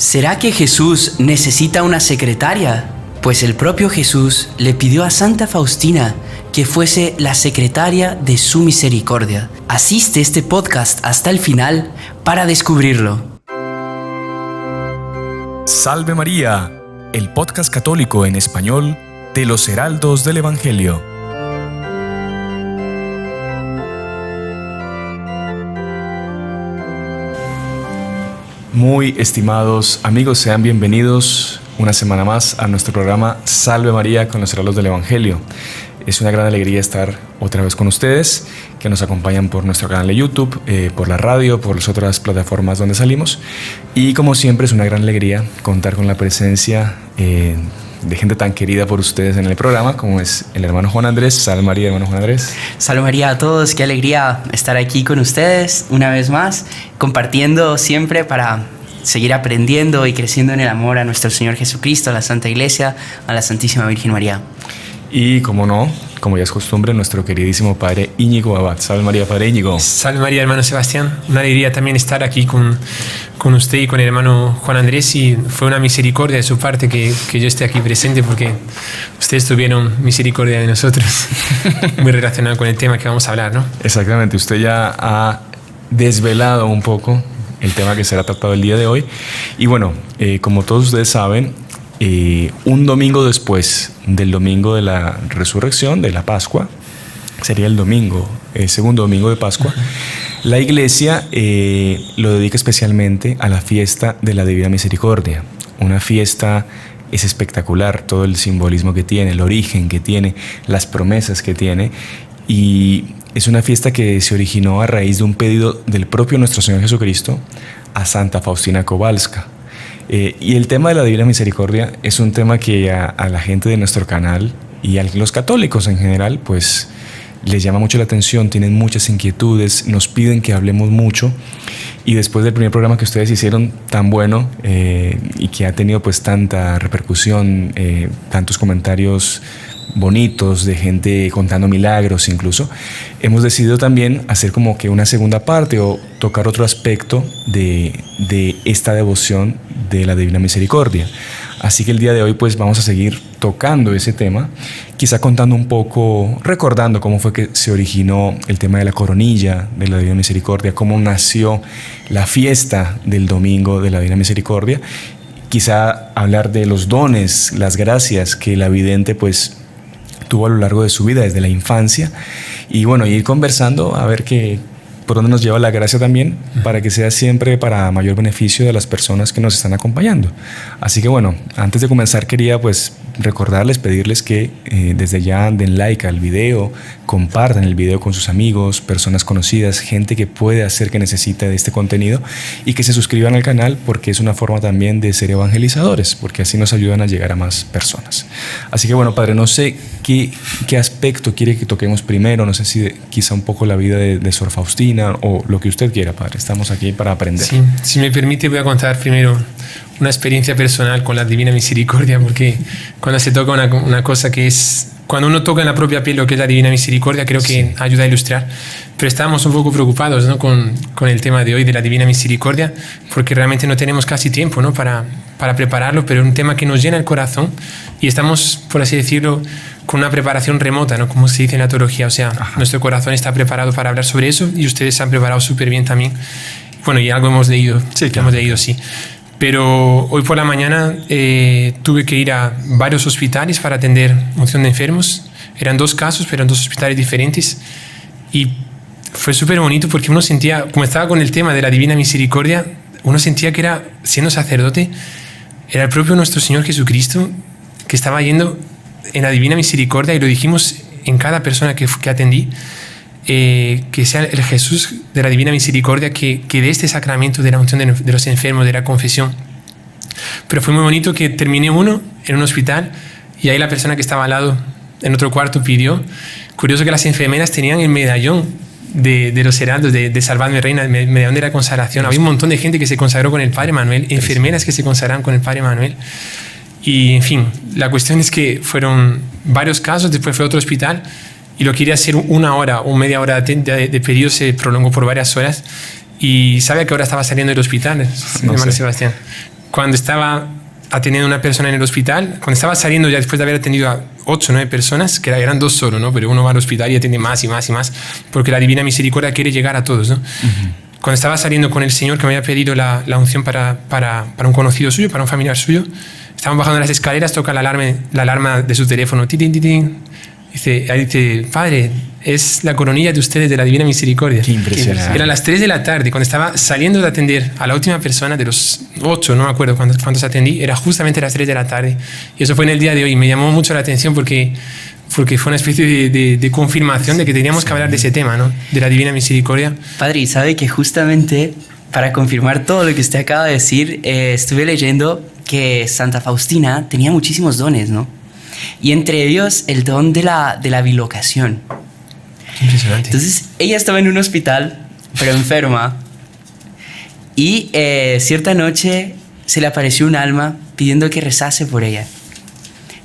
¿Será que Jesús necesita una secretaria? Pues el propio Jesús le pidió a Santa Faustina que fuese la secretaria de su misericordia. Asiste este podcast hasta el final para descubrirlo. Salve María, el podcast católico en español de los Heraldos del Evangelio. Muy estimados amigos, sean bienvenidos una semana más a nuestro programa Salve María con los Heraldos del Evangelio. Es una gran alegría estar otra vez con ustedes, que nos acompañan por nuestro canal de YouTube, por la radio, por las otras plataformas donde salimos. Y como siempre es una gran alegría contar con la presencia de gente tan querida por ustedes en el programa, como es el hermano Juan Andrés. Salve María, hermano Juan Andrés. Salve María a todos, qué alegría estar aquí con ustedes una vez más, compartiendo siempre para seguir aprendiendo y creciendo en el amor a nuestro Señor Jesucristo, a la Santa Iglesia, a la Santísima Virgen María. Y como no, como ya es costumbre, nuestro queridísimo Padre Íñigo Abad. Salve María, Padre Íñigo. Salve María, hermano Sebastián. Una alegría también estar aquí con usted y con el hermano Juan Andrés, y fue una misericordia de su parte que yo esté aquí presente, porque ustedes tuvieron misericordia de nosotros, muy relacionado con el tema que vamos a hablar, ¿no? Exactamente, usted ya ha desvelado un poco el tema que será tratado el día de hoy. Y bueno, como todos ustedes saben, un domingo después del domingo de la resurrección, de la Pascua, sería el domingo, segundo domingo de Pascua, la Iglesia lo dedica especialmente a la fiesta de la Divina Misericordia. Una fiesta es espectacular, todo el simbolismo que tiene, el origen que tiene, las promesas que tiene, y es una fiesta que se originó a raíz de un pedido del propio nuestro Señor Jesucristo a Santa Faustina Kowalska. Y el tema de la Divina Misericordia es un tema que a la gente de nuestro canal y a los católicos en general pues les llama mucho la atención, tienen muchas inquietudes, nos piden que hablemos mucho, y después del primer programa que ustedes hicieron tan bueno y que ha tenido pues tanta repercusión, tantos comentarios bonitos de gente contando milagros incluso, hemos decidido también hacer como que una segunda parte o tocar otro aspecto de esta devoción de la Divina Misericordia. Así que el día de hoy pues vamos a seguir tocando ese tema, quizá contando un poco, recordando cómo fue que se originó el tema de la coronilla de la Divina Misericordia, cómo nació la fiesta del domingo de la Divina Misericordia, quizá hablar de los dones, las gracias que la vidente pues tuvo a lo largo de su vida desde la infancia, y bueno, ir conversando a ver por dónde nos lleva la gracia también, para que sea siempre para mayor beneficio de las personas que nos están acompañando. Así que bueno, antes de comenzar quería pues recordarles, pedirles que desde ya den like al video, compartan el video con sus amigos, personas conocidas, gente que puede hacer que necesite de este contenido, y que se suscriban al canal, porque es una forma también de ser evangelizadores, porque así nos ayudan a llegar a más personas. Así que bueno, Padre, no sé qué aspecto quiere que toquemos primero, no sé si quizá un poco la vida de Sor Faustina o lo que usted quiera, Padre. Estamos aquí para aprender. Sí, si me permite voy a contar primero una experiencia personal con la Divina Misericordia, porque cuando se toca una cosa que es... Cuando uno toca en la propia piel lo que es la Divina Misericordia, creo que ayuda a ilustrar. Pero estábamos un poco preocupados, ¿no?, con el tema de hoy de la Divina Misericordia, porque realmente no tenemos casi tiempo, ¿no?, para prepararlo, pero es un tema que nos llena el corazón, y estamos, por así decirlo, con una preparación remota, ¿no?, como se dice en la teología. O sea, nuestro corazón está preparado para hablar sobre eso, y ustedes se han preparado súper bien también. Bueno, y algo hemos leído, sí, claro. Hemos leído, sí. Pero hoy por la mañana tuve que ir a varios hospitales para atender unción de enfermos. Eran 2 casos, pero en 2 hospitales diferentes. Y fue súper bonito, porque uno sentía, como estaba con el tema de la Divina Misericordia, uno sentía que era, siendo sacerdote, era el propio nuestro Señor Jesucristo que estaba yendo en la Divina Misericordia, y lo dijimos en cada persona que atendí, que sea el Jesús de la Divina Misericordia que dé este sacramento de la unción de los enfermos, de la confesión. Pero fue muy bonito que terminé uno en un hospital, y ahí la persona que estaba al lado en otro cuarto pidió. Curioso que las enfermeras tenían el medallón de los heraldos de Salvadme Reina, el medallón de la consagración. Había un montón de gente que se consagró con el Padre Manuel, enfermeras que se consagraron con el Padre Manuel. Y en fin, la cuestión es que fueron varios casos. Después fue a otro hospital y lo quería hacer 1 hora o media hora de periodo, se prolongó por varias horas, y sabe a qué hora estaba saliendo del hospital, no hermano sé. Sebastián. cuando estaba atendiendo a una persona en el hospital, cuando estaba saliendo ya después de haber atendido a 8 o 9 personas, que eran 2 solo, ¿no? Pero uno va al hospital y atiende más y más y más, porque la Divina Misericordia quiere llegar a todos, ¿no? Cuando estaba saliendo con el Señor, que me había pedido la unción para un conocido suyo, para un familiar suyo, estaban bajando las escaleras, toca la alarma de su teléfono, titín, titín. Dice, Padre, es la coronilla de ustedes de la Divina Misericordia. Qué impresionante. Era las 3 de la tarde, cuando estaba saliendo de atender a la última persona de los 8, no me acuerdo cuántos atendí, era justamente las 3 de la tarde. Y eso fue en el día de hoy. Me llamó mucho la atención porque fue una especie de confirmación de que teníamos que hablar de ese tema, ¿no? De la Divina Misericordia. Padre, y sabe que justamente para confirmar todo lo que usted acaba de decir, estuve leyendo que Santa Faustina tenía muchísimos dones, ¿no? Y entre ellos el don de la bilocación. Impresionante. Entonces ella estaba en un hospital, pero enferma, y cierta noche se le apareció un alma pidiendo que rezase por ella.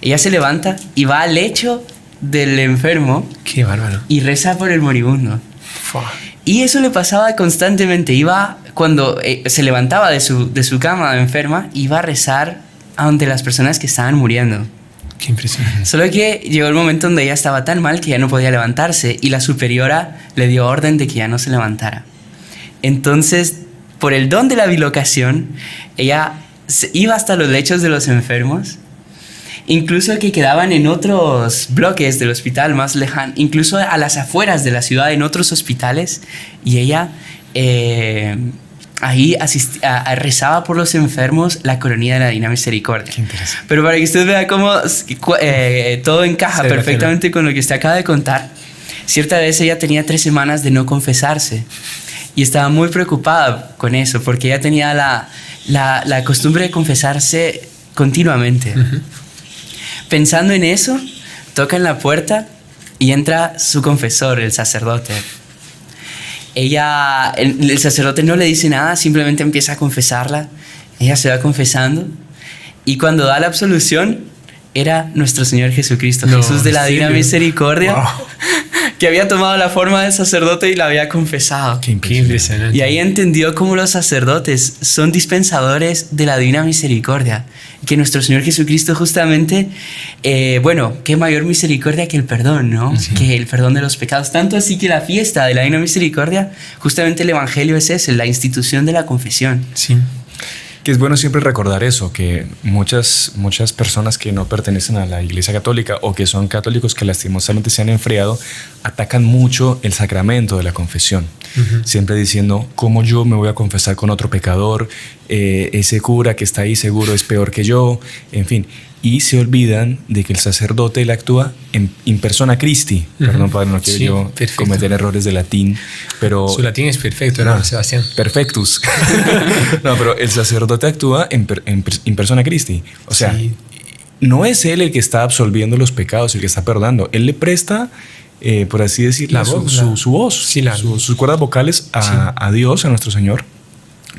Ella se levanta y va al lecho del enfermo. Qué bárbaro. Y reza por el moribundo. Fua. Y eso le pasaba constantemente. Iba, cuando se levantaba de su cama enferma, iba a rezar ante las personas que estaban muriendo. Qué impresionante. Solo que llegó el momento donde ella estaba tan mal que ya no podía levantarse y la superiora le dio orden de que ya no se levantara. Entonces, por el don de la bilocación, ella iba hasta los lechos de los enfermos, incluso que quedaban en otros bloques del hospital más lejanos, incluso a las afueras de la ciudad, en otros hospitales, y ella ahí rezaba por los enfermos la coronilla de la Divina Misericordia. Qué interesante. Pero para que usted vea cómo todo encaja perfectamente con lo que usted acaba de contar, cierta vez ella tenía 3 semanas de no confesarse y estaba muy preocupada con eso, porque ella tenía la costumbre de confesarse continuamente. Pensando en eso, toca en la puerta y entra su confesor, el sacerdote. El sacerdote no le dice nada, simplemente empieza a confesarla. Ella se va confesando y cuando da la absolución era nuestro Señor Jesucristo, Jesús de la Divina Misericordia, que había tomado la forma del sacerdote y la había confesado. Qué impresionante. Y ahí entendió cómo los sacerdotes son dispensadores de la Divina Misericordia, que nuestro Señor Jesucristo justamente, qué mayor misericordia que el perdón, ¿no? Sí. Que el perdón de los pecados. Tanto así que la fiesta de la Divina Misericordia, justamente el Evangelio es ese, la institución de la confesión. Sí. Que es bueno siempre recordar eso, que muchas personas que no pertenecen a la Iglesia Católica o que son católicos que lastimosamente se han enfriado, atacan mucho el sacramento de la confesión. Siempre diciendo, ¿cómo yo me voy a confesar con otro pecador? Ese cura que está ahí seguro es peor que yo, en fin. Y se olvidan de que el sacerdote él actúa in persona Christi. Perdón, padre, no quiero cometer errores de latín, pero... Su latín es perfecto, ¿no, Sebastián? Perfectus. No, pero el sacerdote actúa in persona Christi. O sea, no es él el que está absolviendo los pecados, el que está perdonando. Él le presta, por así decirlo, su voz, sus cuerdas vocales a Dios, a nuestro Señor,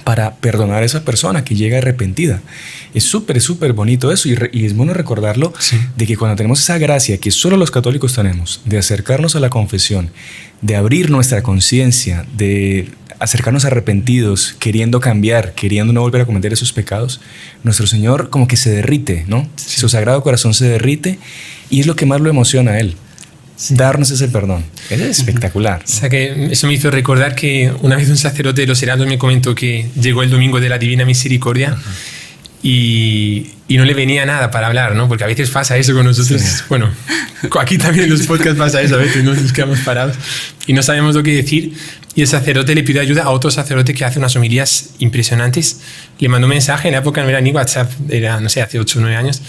para perdonar a esa persona que llega arrepentida. Es súper bonito eso y es bueno recordarlo, de que cuando tenemos esa gracia que solo los católicos tenemos, de acercarnos a la confesión, de abrir nuestra conciencia, de acercarnos arrepentidos, queriendo cambiar, queriendo no volver a cometer esos pecados, nuestro Señor como que se derrite, ¿no? Su Sagrado Corazón se derrite y es lo que más lo emociona a Él. Darnos ese perdón. Es espectacular, ¿no? O sea, que eso me hizo recordar que una vez un sacerdote de los Heraldos me comentó que llegó el domingo de la Divina Misericordia y no le venía nada para hablar, ¿no? Porque a veces pasa eso con nosotros. Sí. Bueno, aquí también en los podcasts pasa eso, a veces nos quedamos parados y no sabemos lo que decir. Y el sacerdote le pidió ayuda a otro sacerdote que hace unas homilías impresionantes. Le mandó un mensaje, en la época no era ni WhatsApp, era, no sé, hace 8 o 9 años.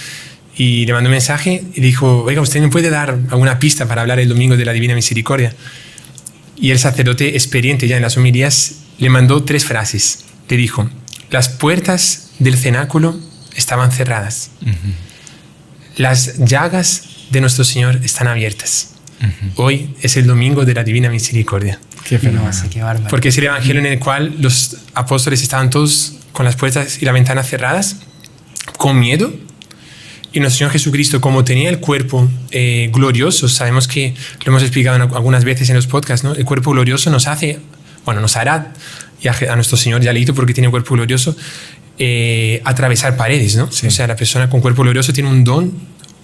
Y le mandó un mensaje y dijo, oiga, ¿usted me puede dar alguna pista para hablar el domingo de la Divina Misericordia? Y el sacerdote experiente ya en las homilías le mandó 3 frases. Le dijo, las puertas del cenáculo estaban cerradas. Las llagas de nuestro Señor están abiertas. Hoy es el domingo de la Divina Misericordia. Qué fenómeno. Qué bárbaro. Porque es el evangelio en el cual los apóstoles estaban todos con las puertas y las ventanas cerradas, con miedo. Y nuestro Señor Jesucristo, como tenía el cuerpo glorioso, sabemos que lo hemos explicado algunas veces en los podcasts, ¿no? El cuerpo glorioso nos hará, y a nuestro Señor ya le hizo porque tiene un cuerpo glorioso, atravesar paredes, ¿no? Sí. O sea, la persona con cuerpo glorioso tiene un don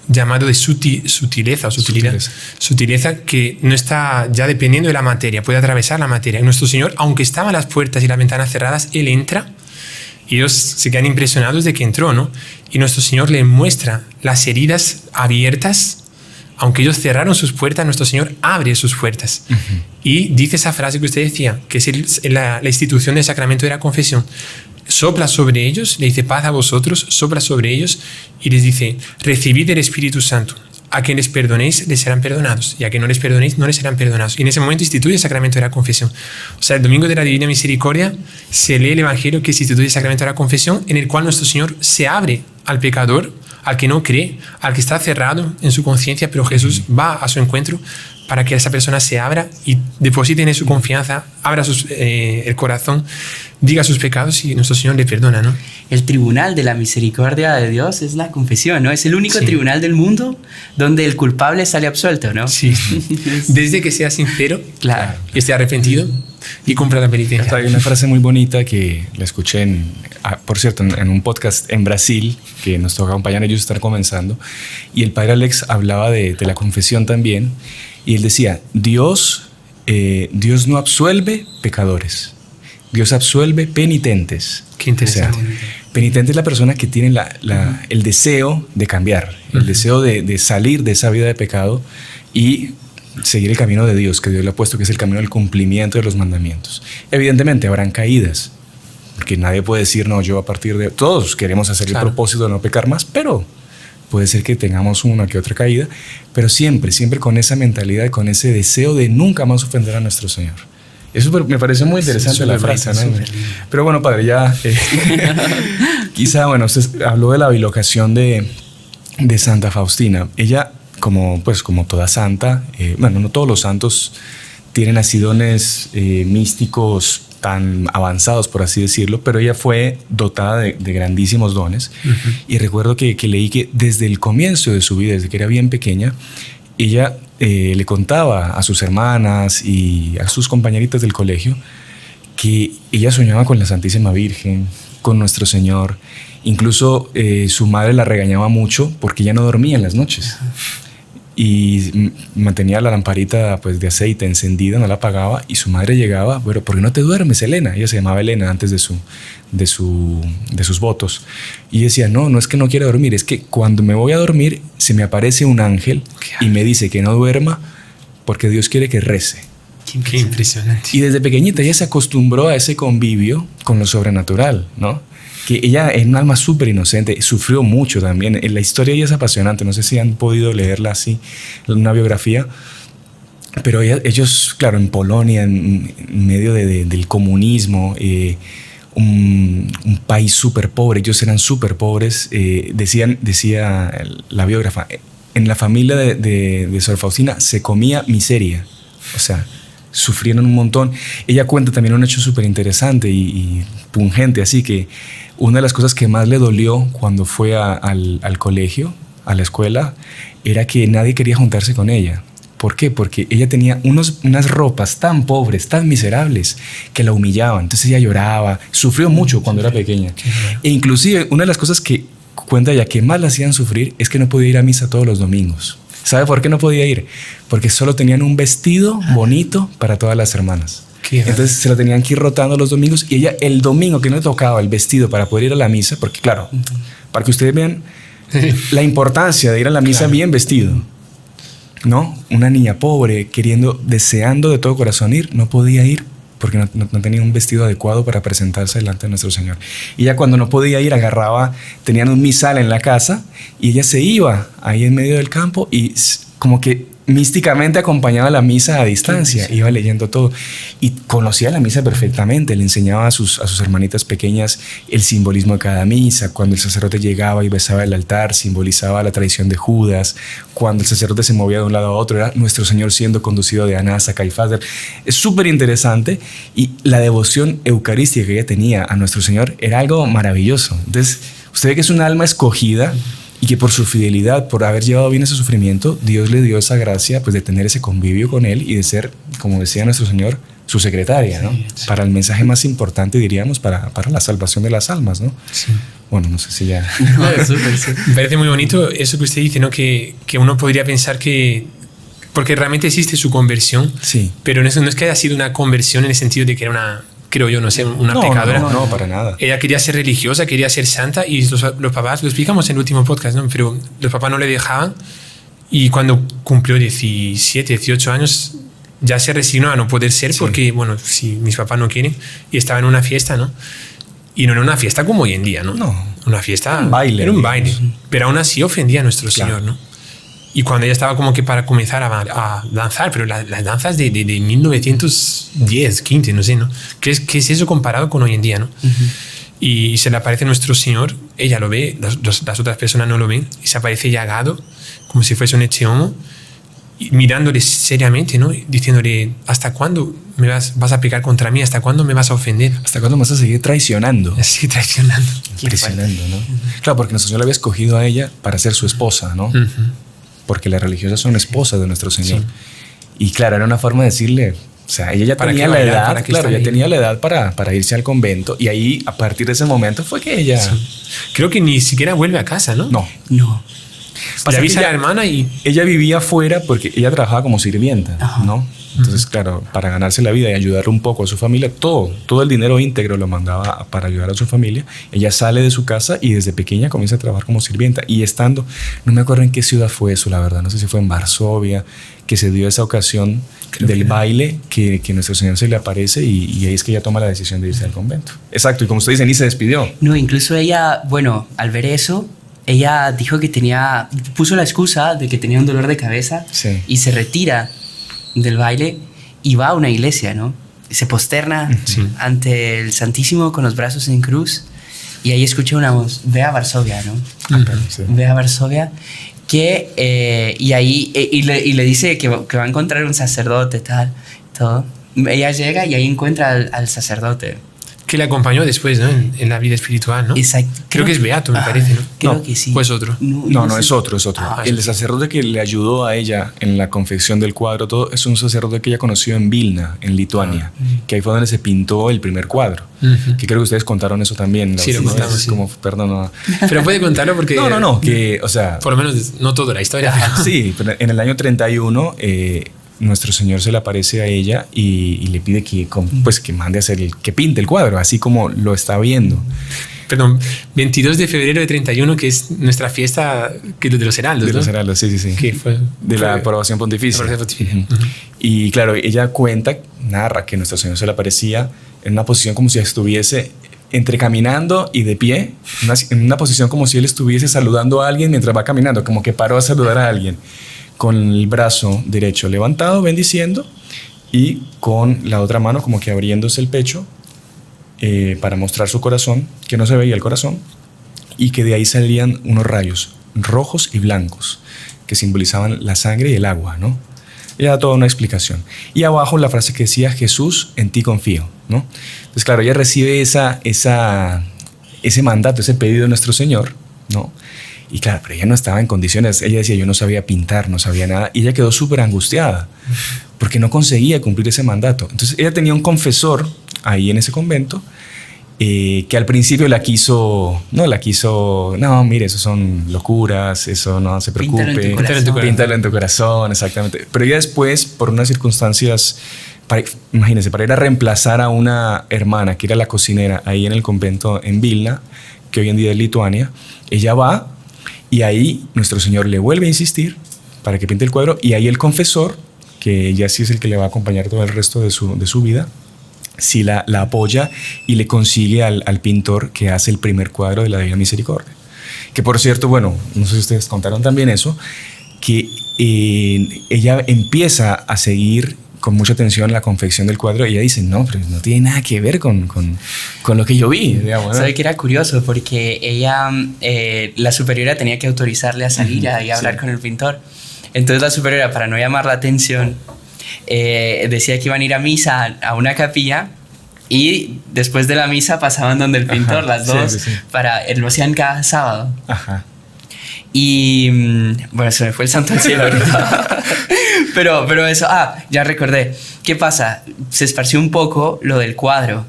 llamado de sutileza o sutileza que no está ya dependiendo de la materia, puede atravesar la materia. Y nuestro Señor, aunque estaban las puertas y las ventanas cerradas, Él entra y ellos se quedan impresionados de que entró, ¿no? Y nuestro Señor les muestra las heridas abiertas. Aunque ellos cerraron sus puertas, nuestro Señor abre sus puertas. Y dice esa frase que usted decía, que es la institución del sacramento de la confesión. Sopla sobre ellos, le dice paz a vosotros, sopla sobre ellos y les dice, recibid el Espíritu Santo. A quien les perdonéis, les serán perdonados. Y a quien no les perdonéis, no les serán perdonados. Y en ese momento instituye el sacramento de la confesión. O sea, el domingo de la Divina Misericordia se lee el Evangelio que se instituye el sacramento de la confesión, en el cual nuestro Señor se abre al pecador, al que no cree, al que está cerrado en su conciencia, pero Jesús va a su encuentro para que esa persona se abra y deposite en su confianza, abra el corazón, diga sus pecados y nuestro Señor le perdona, ¿no? El tribunal de la misericordia de Dios es la confesión, ¿no? Es el único tribunal del mundo donde el culpable sale absuelto, ¿no? Sí. Desde que sea sincero, Claro. y esté arrepentido y cumpla la penitencia. Hay una frase muy bonita que la escuché, por cierto, en un podcast en Brasil, que nos toca acompañar, ellos están comenzando, y el padre Alex hablaba de la confesión también, y él decía, Dios no absuelve pecadores, Dios absuelve penitentes. Qué interesante. O sea, penitente es la persona que tiene el deseo de cambiar, el deseo de salir de esa vida de pecado y seguir el camino de Dios, que Dios le ha puesto, que es el camino del cumplimiento de los mandamientos. Evidentemente habrán caídas, porque nadie puede decir, no, yo a partir de... Todos queremos hacer el propósito de no pecar más, pero puede ser que tengamos una que otra caída, pero siempre con esa mentalidad, con ese deseo de nunca más ofender a nuestro Señor. Eso me parece muy interesante la frase, ¿no? Pero bueno, padre, ya... quizá, bueno, usted habló de la bilocación de Santa Faustina. Ella... como toda santa, bueno, no todos los santos tienen así dones místicos tan avanzados, por así decirlo, pero ella fue dotada de grandísimos dones. Y recuerdo que leí que desde el comienzo de su vida, desde que era bien pequeña, ella le contaba a sus hermanas y a sus compañeritas del colegio que ella soñaba con la Santísima Virgen, con nuestro Señor. Incluso su madre la regañaba mucho porque ella no dormía en las noches. Y mantenía la lamparita pues, de aceite encendida, no la apagaba, y su madre llegaba, pero ¿por qué no te duermes, Elena? Ella se llamaba Elena antes de sus votos. Y decía, no es que no quiera dormir, es que cuando me voy a dormir se me aparece un ángel y me dice que no duerma porque Dios quiere que rece. Qué impresionante. Y desde pequeñita ella se acostumbró a ese convivio con lo sobrenatural, ¿no? Que ella es un alma súper inocente, sufrió mucho también. La historia de ella es apasionante, no sé si han podido leerla así, una biografía, pero ellos, claro, en Polonia, en medio del comunismo, un país súper pobre, ellos eran súper pobres, decía la biógrafa, en la familia de Sor Faustina se comía miseria, o sea, sufrieron un montón. Ella cuenta también un hecho súper interesante y pungente, así que una de las cosas que más le dolió cuando fue al colegio, a la escuela, era que nadie quería juntarse con ella. ¿Por qué? Porque ella tenía unas ropas tan pobres, tan miserables, que la humillaban. Entonces ella lloraba, sufrió mucho cuando era pequeña. E inclusive una de las cosas que cuenta ella que más la hacían sufrir es que no podía ir a misa todos los domingos. ¿Sabe por qué no podía ir? Porque solo tenían un vestido bonito para todas las hermanas. Entonces se lo tenían que ir rotando los domingos, y ella el domingo que no le tocaba el vestido para poder ir a la misa, porque claro, para que ustedes vean la importancia de ir a la misa bien vestido, ¿no? Una niña pobre deseando de todo corazón ir, no podía ir porque no tenía un vestido adecuado para presentarse delante de nuestro Señor. Y ella cuando no podía ir tenían un misal en la casa y ella se iba ahí en medio del campo y como que místicamente acompañaba la misa a distancia, iba leyendo todo y conocía la misa perfectamente, le enseñaba a sus hermanitas pequeñas el simbolismo de cada misa. Cuando el sacerdote llegaba y besaba el altar, simbolizaba la traición de Judas. Cuando el sacerdote se movía de un lado a otro, era nuestro Señor siendo conducido de Anás a Caifás. Es súper interesante, y la devoción eucarística que ella tenía a nuestro Señor era algo maravilloso. Entonces, usted ve que es un alma escogida, y que por su fidelidad, por haber llevado bien ese sufrimiento, Dios le dio esa gracia pues, de tener ese convivio con Él y de ser, como decía nuestro Señor, su secretaria, ¿no? Sí. Para el mensaje más importante, diríamos, para la salvación de las almas, ¿no? Sí. Bueno, no sé si ya... No, súper, sí. Me parece muy bonito eso que usted dice, ¿no? Que uno podría pensar que... Porque realmente existe su conversión, Sí. pero no es que haya sido una conversión en el sentido de que era una, creo yo, no sé, una pecadora. No, para nada. Ella quería ser religiosa, quería ser santa y los papás, lo explicamos en el último podcast, ¿no? Pero los papás no le dejaban y cuando cumplió 17, 18 años ya se resignó a no poder ser porque, bueno, si mis papás no quieren, y estaba en una fiesta, ¿no? Y no era una fiesta como hoy en día, ¿no? No. Una fiesta... Un baile, era un digamos. baile. Pero aún así ofendía a nuestro Señor, ¿no? Y cuando ella estaba como que para comenzar a danzar, pero las danzas de 1910, 15, no sé, ¿no? ¿Qué es eso comparado con hoy en día, ¿no? Y se le aparece nuestro Señor, ella lo ve, las otras personas no lo ven, y se aparece llagado, como si fuese un echeomo, y mirándole seriamente, ¿no? Diciéndole, ¿hasta cuándo me vas a pecar contra mí? ¿Hasta cuándo me vas a ofender? ¿Hasta cuándo me vas a seguir traicionando? Así traicionando. Traicionando, ¿no? Claro, porque nuestro Señor la había escogido a ella para ser su esposa, ¿no? Porque las religiosas son esposas de nuestro Señor. Sí. Y claro, era una forma de decirle, o sea, ella ya ¿Para tenía qué la bailar? edad, ¿Para qué claro, estar ya ahí? tenía la edad para irse al convento. Y ahí, a partir de ese momento, fue que ella... Creo que ni siquiera vuelve a casa, ¿no? No. No. Le Pasa avisa que a la hermana y... Ella vivía afuera porque ella trabajaba como sirvienta, Ajá. ¿no? Entonces, claro, para ganarse la vida y ayudar un poco a su familia, todo el dinero íntegro lo mandaba para ayudar a su familia. Ella sale de su casa y desde pequeña comienza a trabajar como sirvienta. Y estando, no me acuerdo en qué ciudad fue eso, la verdad, no sé si fue en Varsovia, que se dio esa ocasión del baile que nuestro Señor se le aparece y ahí es que ella toma la decisión de irse al convento. Exacto, y como usted dice, ni se despidió. No, incluso ella, bueno, al ver eso, ella dijo que puso la excusa de que tenía un dolor de cabeza Sí. y se retira del baile y va a una iglesia, ¿no? Se posterna ante el Santísimo con los brazos en cruz y ahí escucha una voz, ve a Varsovia, ¿no? Sí. Ve a Varsovia, y ahí y le dice que va a encontrar un sacerdote, tal, todo. Ella llega y ahí encuentra al sacerdote. que le acompañó después, ¿no? En la vida espiritual, ¿no? Exacto. Creo que es beato, me parece, ¿no? Creo No, que sí. ¿O es otro? No, es otro. Ah, El sacerdote que le ayudó a ella en la confección del cuadro, todo, es un sacerdote que ella conoció en Vilna, en Lituania, que ahí fue donde se pintó el primer cuadro. Que creo que ustedes contaron eso también. Sí, lo contamos, sí. Como, perdón, no. Pero puede contarlo porque... No, que, o sea... Por lo menos, no toda la historia. Sí, pero en el año 31... nuestro Señor se le aparece a ella y le pide que mande a hacer que pinte el cuadro, así como lo está viendo. Perdón, 22 de febrero de 31, que es nuestra fiesta de los heraldos, De ¿no? los heraldos, sí. Que fue, De la aprobación pontificia. La aprobación pontificia. Ujú. Y claro, ella narra que nuestro Señor se le aparecía en una posición como si estuviese entre caminando y de pie, en una posición como si él estuviese saludando a alguien mientras va caminando, como que paró a saludar a alguien, con el brazo derecho levantado, bendiciendo, y con la otra mano como que abriéndose el pecho para mostrar su corazón, que no se veía el corazón, y que de ahí salían unos rayos rojos y blancos que simbolizaban la sangre y el agua, ¿no? Ella da toda una explicación. Y abajo la frase que decía, Jesús, en ti confío, ¿no? Entonces, claro, ella recibe ese mandato, ese pedido de nuestro Señor, ¿no? Y claro, pero ella no estaba en condiciones. Ella decía, yo no sabía pintar, no sabía nada. Y ella quedó súper angustiada porque no conseguía cumplir ese mandato. Entonces ella tenía un confesor ahí en ese convento que al principio no, mire, eso son locuras, eso no se preocupe. Píntalo en tu corazón, exactamente. Pero ella después, por unas circunstancias, imagínense, para ir a reemplazar a una hermana que era la cocinera ahí en el convento en Vilna, que hoy en día es Lituania, ella va. Y ahí nuestro Señor le vuelve a insistir para que pinte el cuadro, y ahí el confesor, que ya sí es el que le va a acompañar todo el resto de su vida, sí la apoya y le consigue al pintor que hace el primer cuadro de la Divina Misericordia. Que por cierto, bueno, no sé si ustedes contaron también eso, que ella empieza a seguir con mucha atención la confección del cuadro y ella dice, no, pero no tiene nada que ver con lo que yo vi. Digamos, ¿no? ¿Sabe que era curioso? Porque ella, la superiora tenía que autorizarle a salir y a hablar con el pintor. Entonces la superiora, para no llamar la atención, decía que iban a ir a misa a una capilla y después de la misa pasaban donde el pintor, las dos, lo hacían cada sábado. Ajá. Y bueno, se me fue el santo al cielo ahorita. pero eso, ya recordé. ¿Qué pasa? Se esparció un poco lo del cuadro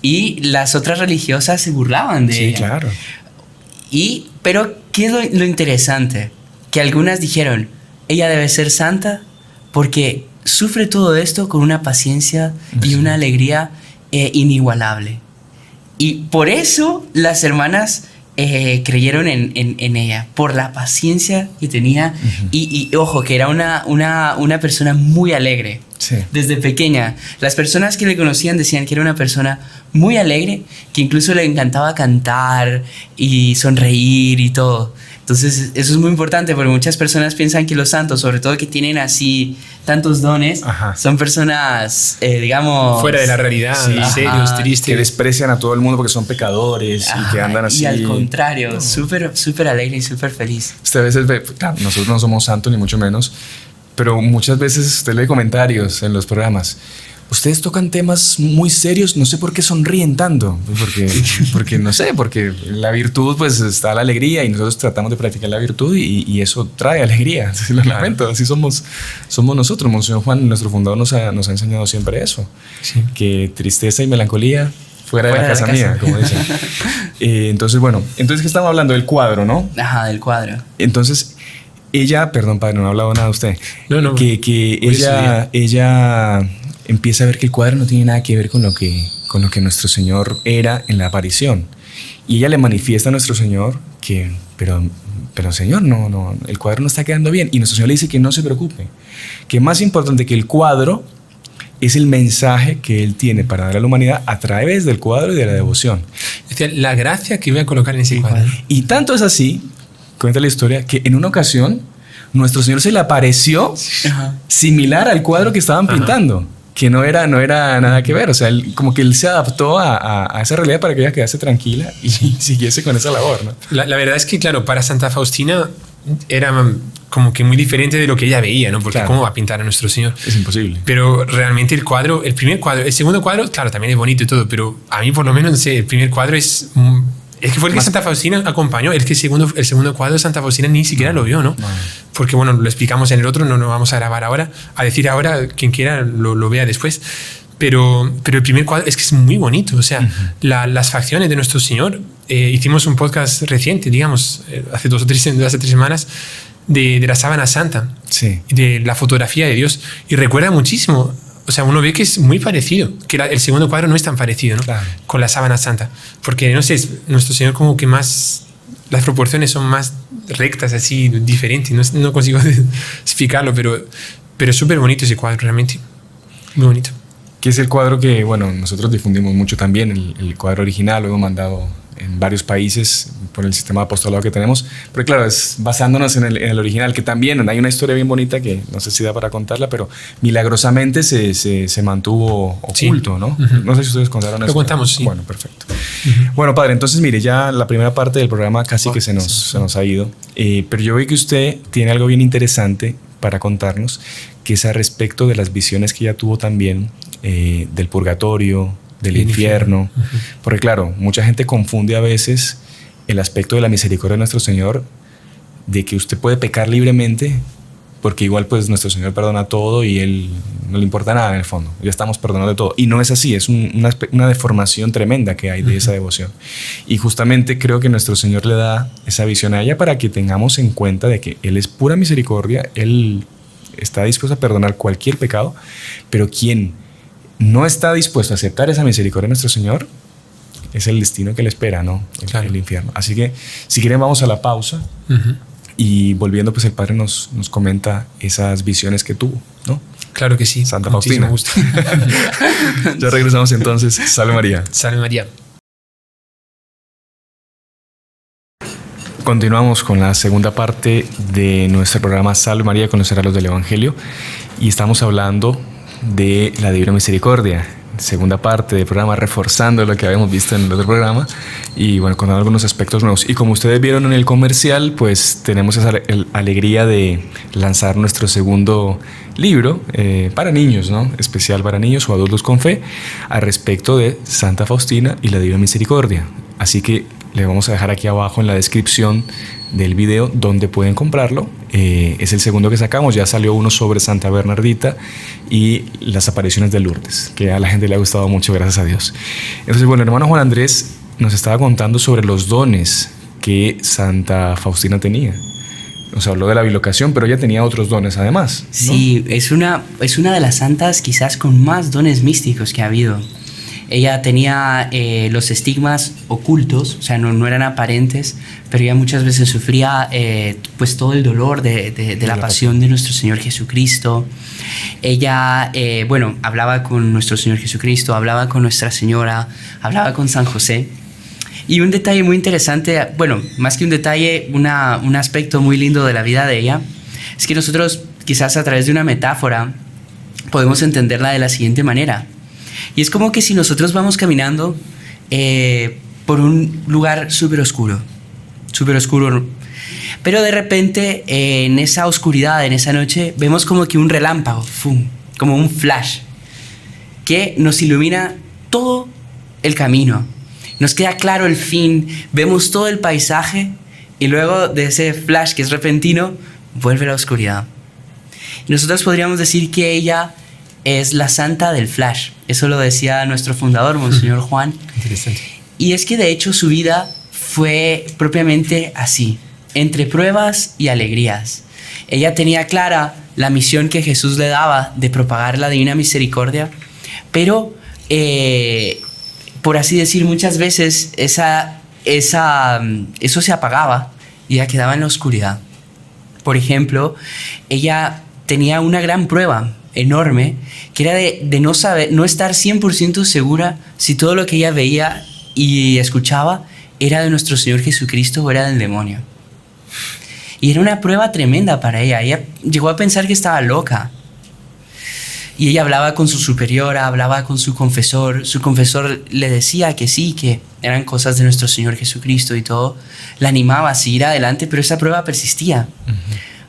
y las otras religiosas se burlaban de ella. Sí, claro. Pero ¿qué es lo interesante? Que algunas dijeron, ella debe ser santa porque sufre todo esto con una paciencia y una alegría inigualable. Y por eso las hermanas creyeron en ella, por la paciencia que tenía. Y ojo, que era una persona muy alegre. Sí. Desde pequeña. Las personas que le conocían decían que era una persona muy alegre, que incluso le encantaba cantar y sonreír y todo. Entonces eso es muy importante porque muchas personas piensan que los santos, sobre todo que tienen así tantos dones, son personas, digamos... fuera de la realidad, serios, tristes. Que desprecian a todo el mundo porque son pecadores y que andan así. Y al contrario, súper alegre y súper feliz. Usted a veces ve, claro, nosotros no somos santos ni mucho menos, pero muchas veces usted lee comentarios en los programas. Ustedes tocan temas muy serios, no sé por qué sonríen tanto, porque no sé, porque la virtud pues está la alegría y nosotros tratamos de practicar la virtud y eso trae alegría, lo lamento, así somos nosotros. Monseñor Juan, nuestro fundador, nos ha enseñado siempre eso, que tristeza y melancolía fuera de la casa mía, como dicen. Entonces, ¿qué estamos hablando? Del cuadro, ¿no? Ajá, del cuadro. Entonces, ella, perdón padre, no ha hablado nada de usted, no, que ella empieza a ver que el cuadro no tiene nada que ver con lo que nuestro Señor era en la aparición. Y ella le manifiesta a nuestro Señor que, pero Señor, no, el cuadro no está quedando bien. Y nuestro Señor le dice que no se preocupe, que más importante que el cuadro es el mensaje que Él tiene para dar a la humanidad a través del cuadro y de la devoción. Es decir, la gracia que voy a colocar en ese cuadro. Y tanto es así, cuenta la historia, que en una ocasión nuestro Señor se le apareció similar al cuadro que estaban pintando. Que no era nada que ver, o sea, como que él se adaptó a esa realidad para que ella quedase tranquila y siguiese con esa labor, ¿no? La verdad es que, claro, para Santa Faustina era como que muy diferente de lo que ella veía, ¿no? Porque ¿cómo va a pintar a nuestro Señor? Es imposible. Pero realmente el primer cuadro, el segundo cuadro, claro, también es bonito y todo, pero a mí por lo menos, no sé, el primer cuadro es que fue el que Santa Faustina acompañó. El segundo cuadro de Santa Faustina ni siquiera lo vio, ¿no? Porque, bueno, lo explicamos en el otro, no lo vamos a grabar ahora. A decir ahora, quien quiera lo vea después. Pero el primer cuadro es que es muy bonito. O sea, las facciones de nuestro Señor. Hicimos un podcast reciente, digamos, hace 2 o 3 semanas, de la sábana santa. Sí. De la fotografía de Dios. Y recuerda muchísimo. O sea, uno ve que es muy parecido, que el segundo cuadro no es tan parecido, ¿no? Claro. Con la sábana santa. Porque, no sé, nuestro Señor como que más... Las proporciones son más rectas, así, diferentes. No consigo explicarlo, pero es súper bonito ese cuadro, realmente. Muy bonito. Que es el cuadro que, bueno, nosotros difundimos mucho también, el cuadro original, lo hemos mandado en varios países por el sistema de apostolado que tenemos, pero claro, es basándonos en el original, que también hay una historia bien bonita que no sé si da para contarla, pero milagrosamente se mantuvo oculto, ¿no? No sé si ustedes contaron eso. Lo contamos, sí. Bueno, perfecto. Bueno, padre, entonces mire, ya la primera parte del programa casi que se nos ha ido, pero yo veo que usted tiene algo bien interesante para contarnos, que es al respecto de las visiones que ella tuvo también del purgatorio, del infierno. Porque claro, mucha gente confunde a veces el aspecto de la misericordia de nuestro Señor, de que usted puede pecar libremente, porque igual pues nuestro Señor perdona todo y Él no le importa nada en el fondo, ya estamos perdonando todo. Y no es así, es una deformación tremenda que hay de esa devoción. Y justamente creo que nuestro Señor le da esa visión a ella para que tengamos en cuenta de que Él es pura misericordia, Él está dispuesto a perdonar cualquier pecado, pero quien no está dispuesto a aceptar esa misericordia de nuestro Señor, es el destino que le espera, ¿no? El infierno. Así que, si quieren, vamos a la pausa. Y volviendo, pues el Padre nos comenta esas visiones que tuvo, ¿no? Claro que sí. Santa Faustina. Ya regresamos entonces. Salve María. Salve María. Continuamos con la segunda parte de nuestro programa Salve María con los heraldos del Evangelio. Y estamos hablando de la Divina Misericordia, segunda parte del programa, reforzando lo que habíamos visto en el otro programa y bueno, con algunos aspectos nuevos. Y como ustedes vieron en el comercial, pues tenemos esa alegría de lanzar nuestro segundo libro para niños, ¿no? Especial para niños o adultos con fe, al respecto de Santa Faustina y la Divina Misericordia. Así que les vamos a dejar aquí abajo en la descripción del video donde pueden comprarlo. Es el segundo que sacamos. Ya salió uno sobre Santa Bernardita y las apariciones de Lourdes, que a la gente le ha gustado mucho, gracias a Dios. Entonces, bueno, el hermano Juan Andrés nos estaba contando sobre los dones que Santa Faustina tenía. Nos habló de la bilocación, pero ella tenía otros dones además, ¿no? Sí, es una de las santas quizás con más dones místicos que ha habido. Ella tenía los estigmas ocultos, o sea, no eran aparentes, pero ella muchas veces sufría pues todo el dolor de la pasión de nuestro Señor Jesucristo. Ella, hablaba con nuestro Señor Jesucristo, hablaba con Nuestra Señora, hablaba con San José. Y un detalle muy interesante, bueno, más que un detalle, un aspecto muy lindo de la vida de ella, es que nosotros quizás a través de una metáfora podemos entenderla de la siguiente manera. Y es como que si nosotros vamos caminando por un lugar súper oscuro, pero de repente en esa oscuridad, en esa noche, vemos como que un relámpago, ¡fum!, como un flash, que nos ilumina todo el camino. Nos queda claro el fin, vemos todo el paisaje y luego de ese flash que es repentino, vuelve la oscuridad. Y nosotros podríamos decir que ella es la santa del flash. Eso lo decía nuestro fundador, Monseñor Juan. Interesante. Y es que de hecho su vida fue propiamente así, entre pruebas y alegrías. Ella tenía clara la misión que Jesús le daba de propagar la divina misericordia, pero por así decir, muchas veces eso se apagaba y ella quedaba en la oscuridad. Por ejemplo, ella tenía una gran prueba enorme, que era de no estar 100% segura si todo lo que ella veía y escuchaba era de nuestro Señor Jesucristo o era del demonio. Y era una prueba tremenda para ella. Ella llegó a pensar que estaba loca. Y ella hablaba con su superiora, hablaba con su confesor le decía que sí, que eran cosas de nuestro Señor Jesucristo y todo. La animaba a seguir adelante, pero esa prueba persistía. Uh-huh.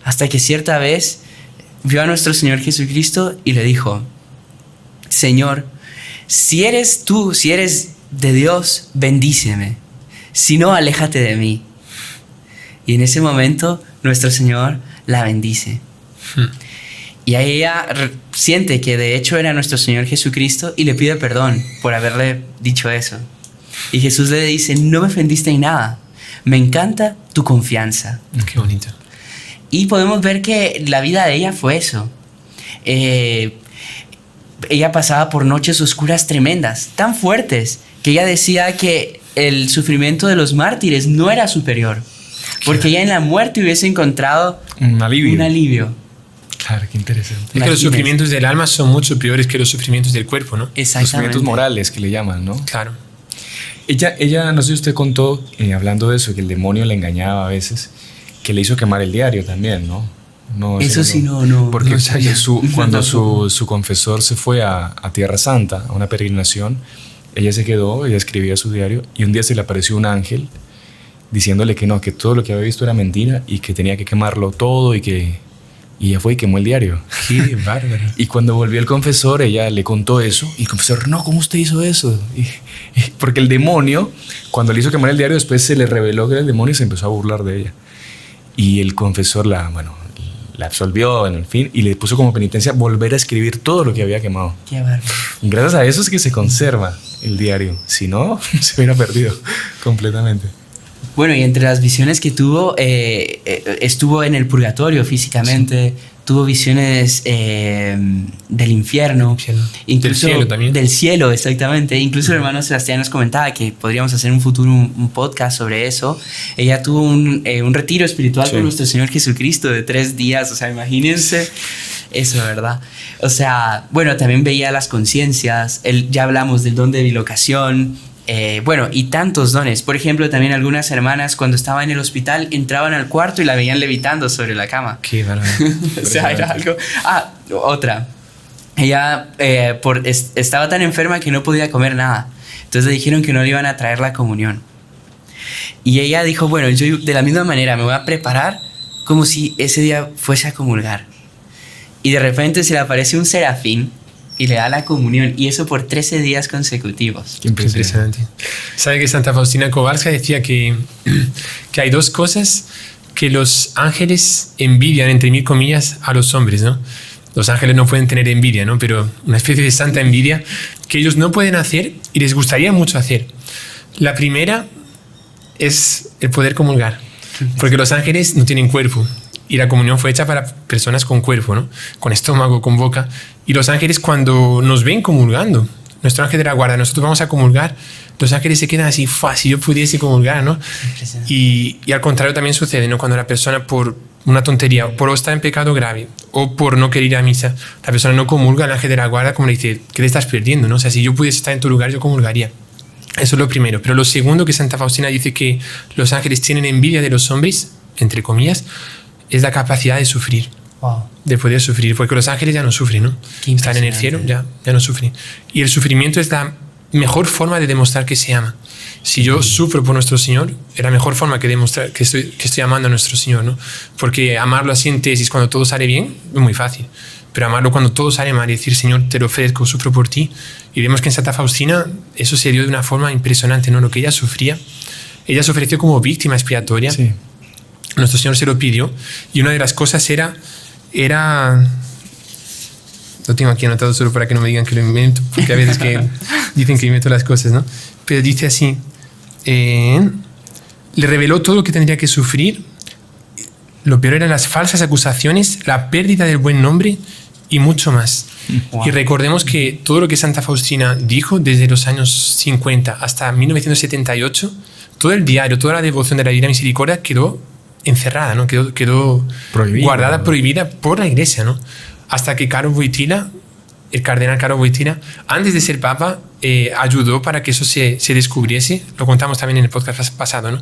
Hasta que cierta vez vio a nuestro Señor Jesucristo y le dijo: Señor, si eres tú, si eres de Dios, bendíceme. Si no, aléjate de mí. Y en ese momento nuestro Señor la bendice. Y ahí ella siente que de hecho era nuestro Señor Jesucristo y le pide perdón por haberle dicho eso. Y Jesús le dice: no me ofendiste en nada, me encanta tu confianza. Qué bonito. Y podemos ver que la vida de ella fue eso. Ella pasaba por noches oscuras tremendas, tan fuertes, que ella decía que el sufrimiento de los mártires no era superior, porque ella en la muerte hubiese encontrado un alivio. Claro, qué interesante. Es que los sufrimientos del alma son mucho peores que los sufrimientos del cuerpo, ¿no? Exactamente. Los sufrimientos morales que le llaman, ¿no? Claro. Ella no sé si usted contó, hablando de eso, que el demonio le engañaba a veces, que le hizo quemar el diario también, ¿no? Eso sí, no. Porque No, cuando su confesor se fue a Tierra Santa, a una peregrinación, ella se quedó, ella escribía su diario, y un día se le apareció un ángel diciéndole que no, que todo lo que había visto era mentira y que tenía que quemarlo todo y ella fue y quemó el diario. Qué bárbaro. Y cuando volvió el confesor, ella le contó eso. Y el confesor: no, ¿cómo usted hizo eso? Porque el demonio, cuando le hizo quemar el diario, después se le reveló que era el demonio y se empezó a burlar de ella. Y el confesor la absolvió, en fin, y le puso como penitencia volver a escribir todo lo que había quemado. Qué bárbaro. Y gracias a eso es que se conserva el diario. Si no, se hubiera perdido completamente. Bueno, y entre las visiones que tuvo, estuvo en el purgatorio físicamente, sí. Tuvo visiones del infierno, incluso del cielo también. Del cielo, exactamente. Incluso el hermano Sebastián nos comentaba que podríamos hacer en un futuro un podcast sobre eso. Ella tuvo un retiro espiritual con nuestro Señor Jesucristo de 3 días, o sea, imagínense eso, ¿verdad? O sea, bueno, también veía las conciencias, ya hablamos del don de bilocación. Y tantos dones. Por ejemplo, también algunas hermanas cuando estaba en el hospital entraban al cuarto y la veían levitando sobre la cama. Qué bárbaro. O sea, era algo... Otra. Ella estaba tan enferma que no podía comer nada. Entonces le dijeron que no le iban a traer la comunión. Y ella dijo: bueno, yo de la misma manera me voy a preparar como si ese día fuese a comulgar. Y de repente se le aparece un serafín y le da la comunión, y eso por 13 días consecutivos. Qué impresionante. ¿Sabe que Santa Faustina Kowalska decía que hay dos cosas que los ángeles envidian, entre mil comillas, a los hombres, ¿no? Los ángeles no pueden tener envidia, ¿no? Pero una especie de santa envidia que ellos no pueden hacer y les gustaría mucho hacer. La primera es el poder comulgar, porque los ángeles no tienen cuerpo y la comunión fue hecha para personas con cuerpo, ¿no? Con estómago, con boca. Y los ángeles, cuando nos ven comulgando, nuestro ángel de la guarda, nosotros vamos a comulgar, los ángeles se quedan así, si yo pudiese comulgar, ¿no? Y al contrario también sucede, ¿no? Cuando la persona, por una tontería, por estar en pecado grave o por no querer ir a misa, la persona no comulga, el ángel de la guarda como le dice, ¿qué te estás perdiendo, no? O sea, si yo pudiese estar en tu lugar, yo comulgaría. Eso es lo primero. Pero lo segundo, que Santa Faustina dice que los ángeles tienen envidia de los hombres, entre comillas, es la capacidad de sufrir. Wow. De poder sufrir, porque los ángeles ya no sufren, ¿no? Están en el cielo, ya no sufren. Y el sufrimiento es la mejor forma de demostrar que se ama. Si yo sufro por nuestro Señor, es la mejor forma que demostrar que estoy amando a nuestro Señor, ¿no? Porque amarlo así en tesis, cuando todo sale bien, es muy fácil. Pero amarlo cuando todo sale mal y decir, Señor, te lo ofrezco, sufro por ti. Y vemos que en Santa Faustina eso se dio de una forma impresionante, ¿no? Lo que ella sufría, ella se ofreció como víctima expiatoria. Sí. Nuestro Señor se lo pidió. Y una de las cosas era lo tengo aquí anotado solo para que no me digan que lo invento, porque a veces que dicen que invento las cosas, ¿no? Pero dice así, le reveló todo lo que tendría que sufrir. Lo peor eran las falsas acusaciones, la pérdida del buen nombre y mucho más. Wow. Y recordemos que todo lo que Santa Faustina dijo desde los años 50 hasta 1978, todo el diario, toda la devoción de la Divina Misericordia quedó encerrada, ¿no? Quedó prohibida, guardada, ¿no? Prohibida por la Iglesia, ¿no? Hasta que Karol Wojtyla, el cardenal Karol Wojtyla, antes de ser papa, ayudó para que eso se descubriese. Lo contamos también en el podcast pasado, ¿no?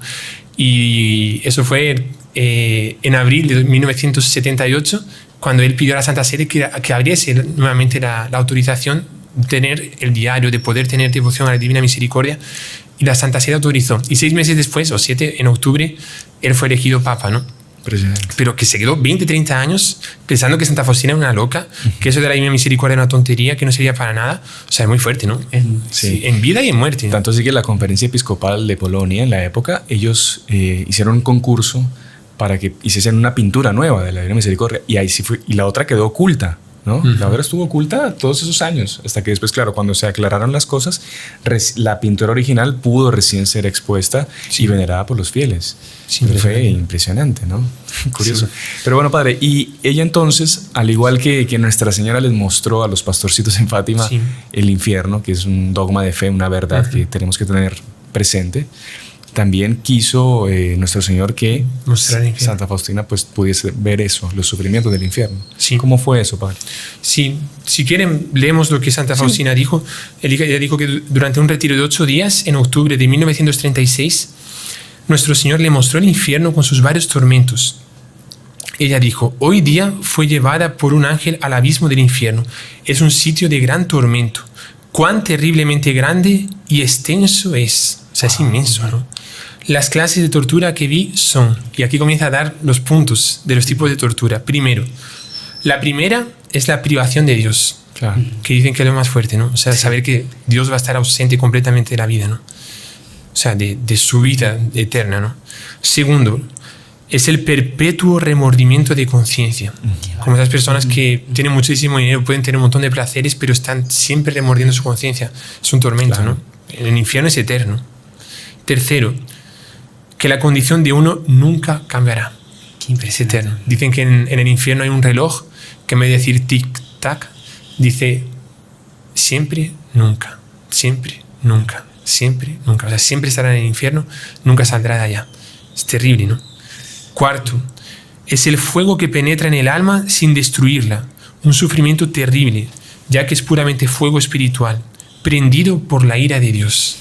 Y eso fue en abril de 1978, cuando él pidió a la Santa Sede que abriese nuevamente la autorización de tener el diario, de poder tener devoción a la Divina Misericordia, y la Santa Sede autorizó. Y 6 meses después, o 7, en octubre, él fue elegido papa, ¿no? Pero que se quedó 20, 30 años pensando que Santa Faustina era una loca, que eso de la Divina Misericordia era una tontería, que no servía para nada. O sea, es muy fuerte, ¿no? Sí. En vida y en muerte, ¿no? Tanto así que la Conferencia Episcopal de Polonia, en la época, ellos hicieron un concurso para que hiciesen una pintura nueva de la Divina Misericordia, y ahí sí fue, y la otra quedó oculta, ¿no? La obra estuvo oculta todos esos años, hasta que después, claro, cuando se aclararon las cosas, la pintura original pudo recién ser expuesta y venerada por los fieles. Sí, fue impresionante, ¿no? Curioso. Sí. Pero bueno, padre, y ella entonces, al igual que Nuestra Señora les mostró a los pastorcitos en Fátima el infierno, que es un dogma de fe, una verdad que tenemos que tener presente, también quiso nuestro Señor que Santa Faustina pues pudiese ver eso, los sufrimientos del infierno. Sí. ¿Cómo fue eso, padre? Sí, si quieren leemos lo que Santa Faustina dijo. Ella dijo que durante un retiro de 8 días, en octubre de 1936, nuestro Señor le mostró el infierno con sus varios tormentos. Ella dijo, hoy día fue llevada por un ángel al abismo del infierno. Es un sitio de gran tormento. Cuán terriblemente grande y extenso es. O sea, es inmenso, ¿no? Las clases de tortura que vi son, y aquí comienza a dar los puntos de los tipos de tortura. Primero, la primera es la privación de Dios, claro, que dicen que es lo más fuerte, ¿no? O sea, saber que Dios va a estar ausente completamente de la vida, ¿no? O sea, de su vida eterna, ¿no? Segundo, es el perpetuo remordimiento de conciencia. Como esas personas que tienen muchísimo dinero, pueden tener un montón de placeres, pero están siempre remordiendo su conciencia. Es un tormento, claro, ¿no? El infierno es eterno. Tercero, que la condición de uno nunca cambiará. Es eterno. Dicen que en el infierno hay un reloj que en vez de decir tic-tac, dice siempre, nunca, siempre, nunca, siempre, nunca. O sea, siempre estará en el infierno, nunca saldrá de allá. Es terrible, ¿no? Cuarto, es el fuego que penetra en el alma sin destruirla. Un sufrimiento terrible, ya que es puramente fuego espiritual, prendido por la ira de Dios.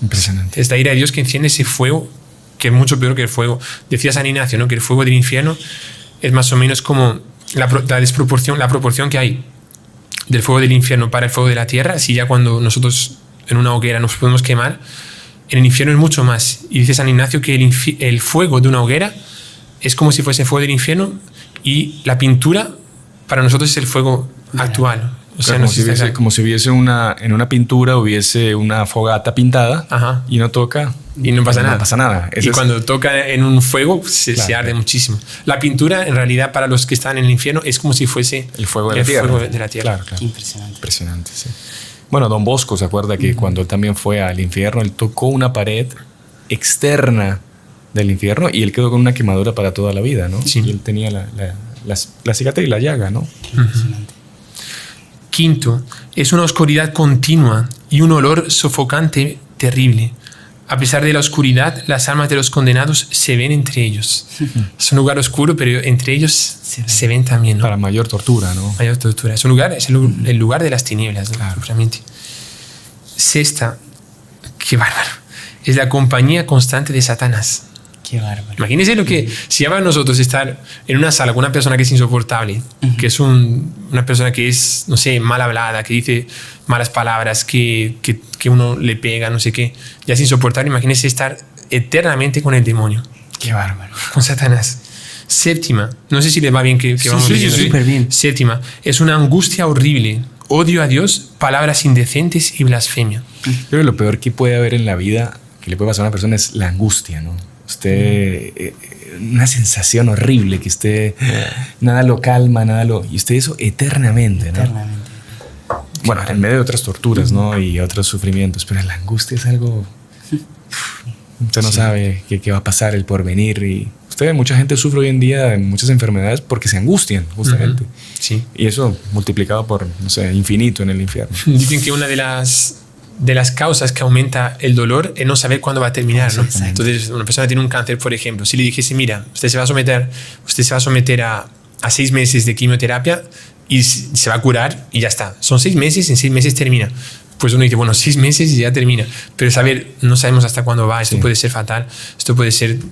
Impresionante. Es la ira de Dios que enciende ese fuego, que es mucho peor que el fuego. Decía San Ignacio, ¿no? Que el fuego del infierno es más o menos como la proporción que hay del fuego del infierno para el fuego de la tierra. Si ya cuando nosotros en una hoguera nos podemos quemar, en el infierno es mucho más. Y dice San Ignacio que el fuego de una hoguera es como si fuese fuego del infierno, y la pintura para nosotros es el fuego actual. O sea, como, no sé si como si hubiese en una pintura hubiese una fogata pintada. Ajá. Y no toca. Y no pasa nada. No pasa nada. Y cuando toca en un fuego se arde muchísimo. La pintura, en realidad, para los que están en el infierno, es como si fuese el fuego de la tierra. Fuego de la tierra. Claro. Qué impresionante. Impresionante, sí. Bueno, Don Bosco se acuerda que cuando él también fue al infierno, él tocó una pared externa del infierno y él quedó con una quemadura para toda la vida, ¿no? Sí. Y él tenía la cicatriz y la llaga, ¿no? Impresionante. Quinto, es una oscuridad continua y un olor sofocante terrible. A pesar de la oscuridad, las almas de los condenados se ven entre ellos. Es un lugar oscuro, pero entre ellos se ven también, ¿no? Para mayor tortura, ¿no? Mayor tortura. Es un lugar, es el lugar de las tinieblas, ¿no? Claro. Realmente. Sexta, qué bárbaro. Es la compañía constante de Satanás. Qué bárbaro. Imagínense lo que si a nosotros estar en una sala con una persona que es insoportable, que es una persona que es, no sé, mal hablada, que dice malas palabras, que uno le pega, no sé qué, ya es insoportable. Imagínense estar eternamente con el demonio. Qué bárbaro. Con Satanás. Séptima, no sé si le va bien que vamos leyendo. súper bien. Séptima, es una angustia horrible, odio a Dios, palabras indecentes y blasfemia. Creo que lo peor que puede haber en la vida, que le puede pasar a una persona, es la angustia, ¿no? Una sensación horrible que usted nada lo calma, y usted eso eternamente, ¿no? Eternamente. Bueno, en medio de otras torturas, ¿no? Y otros sufrimientos, pero la angustia es algo. Usted no sabe qué va a pasar, el porvenir. Y mucha gente sufre hoy en día de muchas enfermedades porque se angustian, justamente. Sí. Y eso multiplicado por, no sé, infinito en el infierno. Dicen que una de las causas que aumenta el dolor es no saber cuándo va a terminar, ¿no? Entonces, una persona tiene un cáncer, por ejemplo, si le dijese, mira, usted se va a someter a 6 meses de quimioterapia y se va a curar y ya está. Son 6 meses, en 6 meses termina. Pues uno dice, bueno, 6 meses y ya termina. Pero no sabemos hasta cuándo va. Esto puede ser fatal. Esto puede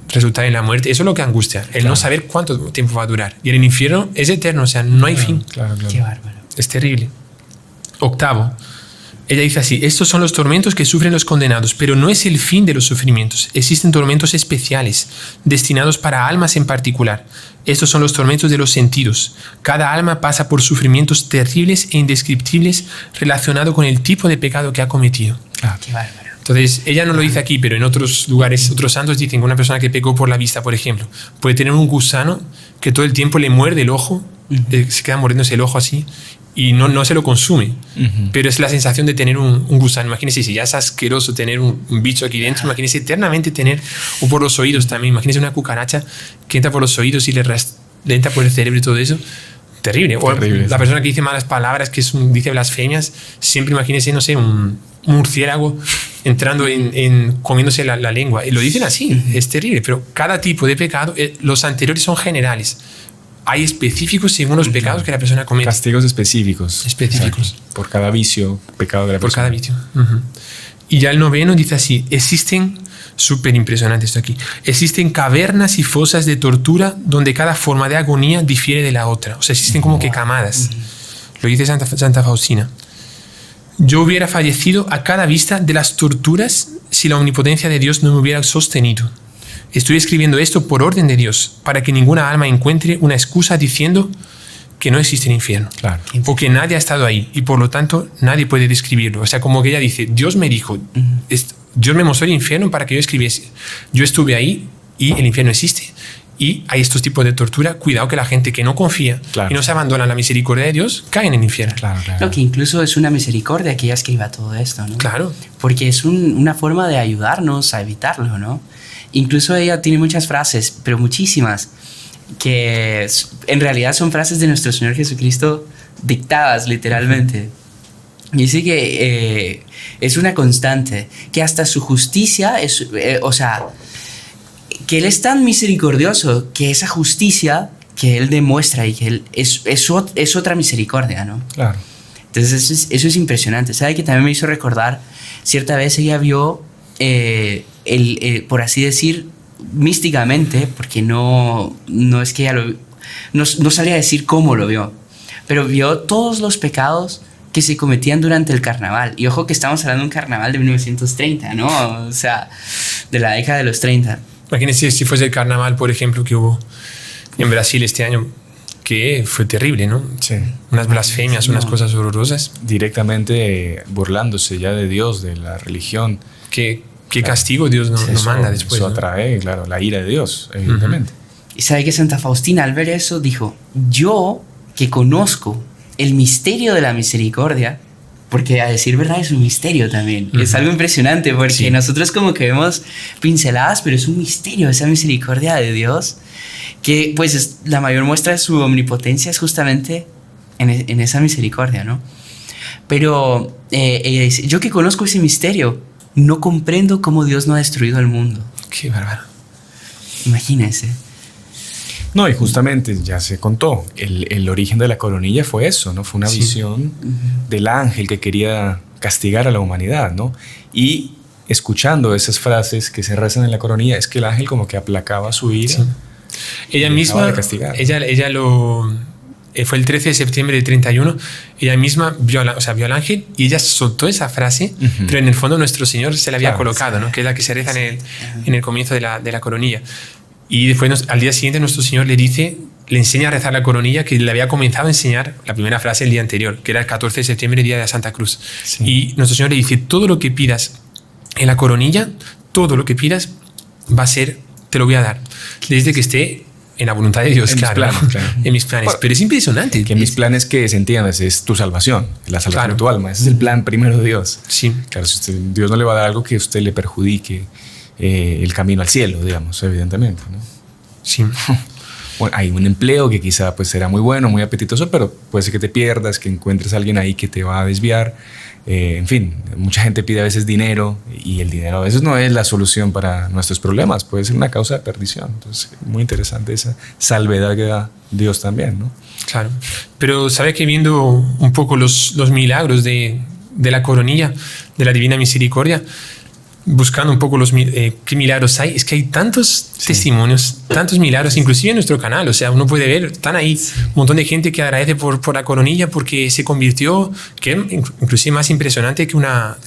resultar en la muerte. Eso es lo que angustia, el no saber cuánto tiempo va a durar. Y el infierno es eterno, o sea, no hay fin. Claro. Qué bárbaro. Es terrible. Octavo, ella dice así: estos son los tormentos que sufren los condenados, pero no es el fin de los sufrimientos. Existen tormentos especiales, destinados para almas en particular. Estos son los tormentos de los sentidos. Cada alma pasa por sufrimientos terribles e indescriptibles relacionados con el tipo de pecado que ha cometido. Qué bárbaro. Entonces, ella no lo dice aquí, pero en otros lugares, otros santos dicen que una persona que pecó por la vista, por ejemplo, puede tener un gusano que todo el tiempo le muerde el ojo, se queda mordiéndose el ojo así, y no se lo consume. Pero es la sensación de tener un gusano. Imagínese, si ya es asqueroso tener un bicho aquí dentro, imagínese eternamente tener, o por los oídos también, imagínese una cucaracha que entra por los oídos y le entra por el cerebro y todo eso. Terrible. Terrible, la persona que dice malas palabras, que dice blasfemias, siempre imagínese, no sé, un murciélago entrando comiéndose la lengua. Y lo dicen así, es terrible. Pero cada tipo de pecado, los anteriores son generales. Hay específicos según los pecados que la persona comete. Castigos específicos. Específicos. Por cada vicio, pecado de la persona. Por cada vicio. Y ya el noveno dice así: existen, súper impresionante esto aquí, existen cavernas y fosas de tortura donde cada forma de agonía difiere de la otra. O sea, existen como que camadas. Lo dice Santa Faustina. Yo hubiera fallecido a cada vista de las torturas si la omnipotencia de Dios no me hubiera sostenido. Estoy escribiendo esto por orden de Dios, para que ninguna alma encuentre una excusa diciendo que no existe el infierno. Claro. O que nadie ha estado ahí y por lo tanto nadie puede describirlo. O sea, como que ella dice, Dios me dijo, Dios me mostró el infierno para que yo escribiese. Yo estuve ahí y el infierno existe. Y hay estos tipos de tortura. Cuidado que la gente que no confía y no se abandona a la misericordia de Dios cae en el infierno. Claro. No, que incluso es una misericordia que ella escriba todo esto, ¿no? Claro. Porque es una forma de ayudarnos a evitarlo, ¿no? Incluso ella tiene muchas frases, pero muchísimas, que en realidad son frases de nuestro Señor Jesucristo dictadas literalmente. Y dice que es una constante, que hasta su justicia es, o sea, que Él es tan misericordioso que esa justicia que Él demuestra y que Él es otra misericordia, ¿no? Claro. Entonces eso es impresionante. ¿Sabe que también me hizo recordar? Cierta vez ella vio, por así decir, místicamente, porque no es que ella no sabría decir cómo lo vio, pero vio todos los pecados que se cometían durante el carnaval. Y ojo que estamos hablando de un carnaval de 1930, ¿no? O sea, de la década de los 30. Imagínense si fuese el carnaval, por ejemplo, que hubo en Brasil este año. que fue terrible, ¿no? Sí. Unas blasfemias, unas cosas horrorosas. Directamente burlándose ya de Dios, de la religión. ¿Qué castigo Dios nos manda después? Eso ¿no? atrae, claro, la ira de Dios, evidentemente. Y sabe que Santa Faustina al ver eso dijo, yo que conozco el misterio de la misericordia, porque a decir verdad es un misterio también, es algo impresionante porque nosotros como que vemos pinceladas, pero es un misterio esa misericordia de Dios, que pues es, la mayor muestra de su omnipotencia es justamente en esa misericordia, ¿no? Pero ella dice, yo que conozco ese misterio, no comprendo cómo Dios no ha destruido el mundo. Qué bárbaro. Imagínense. No, y justamente ya se contó, el origen de la coronilla fue eso, ¿no? Fue una visión del ángel que quería castigar a la humanidad, ¿no? Y escuchando esas frases que se rezan en la coronilla, es que el ángel como que aplacaba su ira. Sí. Ella misma, de castigar. ella lo... Fue el 13 de septiembre de 31, ella misma vio al ángel y ella soltó esa frase, pero en el fondo nuestro Señor se la había colocado, ¿no? Que es la que se reza en el comienzo de la coronilla. Y después, al día siguiente, nuestro Señor le enseña a rezar la coronilla que le había comenzado a enseñar la primera frase el día anterior, que era el 14 de septiembre, día de la Santa Cruz. Sí. Y nuestro Señor le dice, todo lo que pidas en la coronilla, todo lo que pidas te lo voy a dar. Desde que esté en la voluntad de Dios, claro. En mis planes. Pero es impresionante. Que mis planes, que se entiendan, es tu salvación, la salvación de tu alma. Ese es el plan primero de Dios. Sí. Claro, Dios no le va a dar algo que a usted le perjudique el camino al cielo, digamos, evidentemente, ¿no? Sí. Bueno, hay un empleo que quizá pues será muy bueno, muy apetitoso, pero puede ser que te pierdas, que encuentres a alguien ahí que te va a desviar. En fin, mucha gente pide a veces dinero y el dinero a veces no es la solución para nuestros problemas, puede ser una causa de perdición. Entonces, muy interesante esa salvedad que da Dios también, ¿no? Claro, pero sabe que viendo un poco los milagros de la coronilla, de la Divina Misericordia, buscando un poco qué milagros hay, es que hay tantos testimonios, tantos milagros, inclusive en nuestro canal, o sea, uno puede ver, están ahí un montón de gente que agradece por la coronilla porque se convirtió, que es inclusive más impresionante que una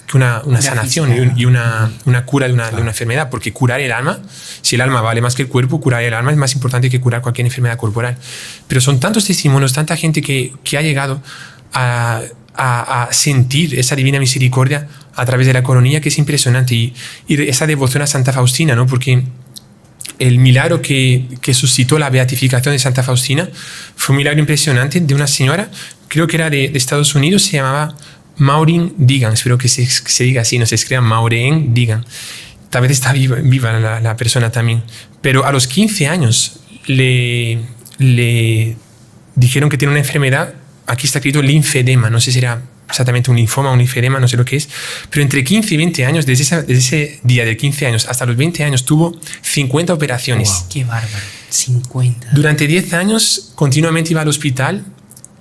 sanación y una cura de una enfermedad, porque curar el alma, si el alma vale más que el cuerpo, curar el alma es más importante que curar cualquier enfermedad corporal. Pero son tantos testimonios, tanta gente que ha llegado a sentir esa Divina Misericordia a través de la coronilla, que es impresionante, y esa devoción a Santa Faustina, ¿no? Porque el milagro que suscitó la beatificación de Santa Faustina fue un milagro impresionante de una señora, creo que era de Estados Unidos, se llamaba Maureen Digan, espero que se diga así, no se escriba Maureen Digan, tal vez está viva la persona también, pero a los 15 años le dijeron que tiene una enfermedad. Aquí está escrito linfedema, no sé si era exactamente un linfoma, un linfedema, no sé lo que es, pero entre 15 y 20 años, desde ese día de 15 años hasta los 20 años, tuvo 50 operaciones. Wow, ¡qué bárbaro! 50. Durante 10 años, continuamente iba al hospital,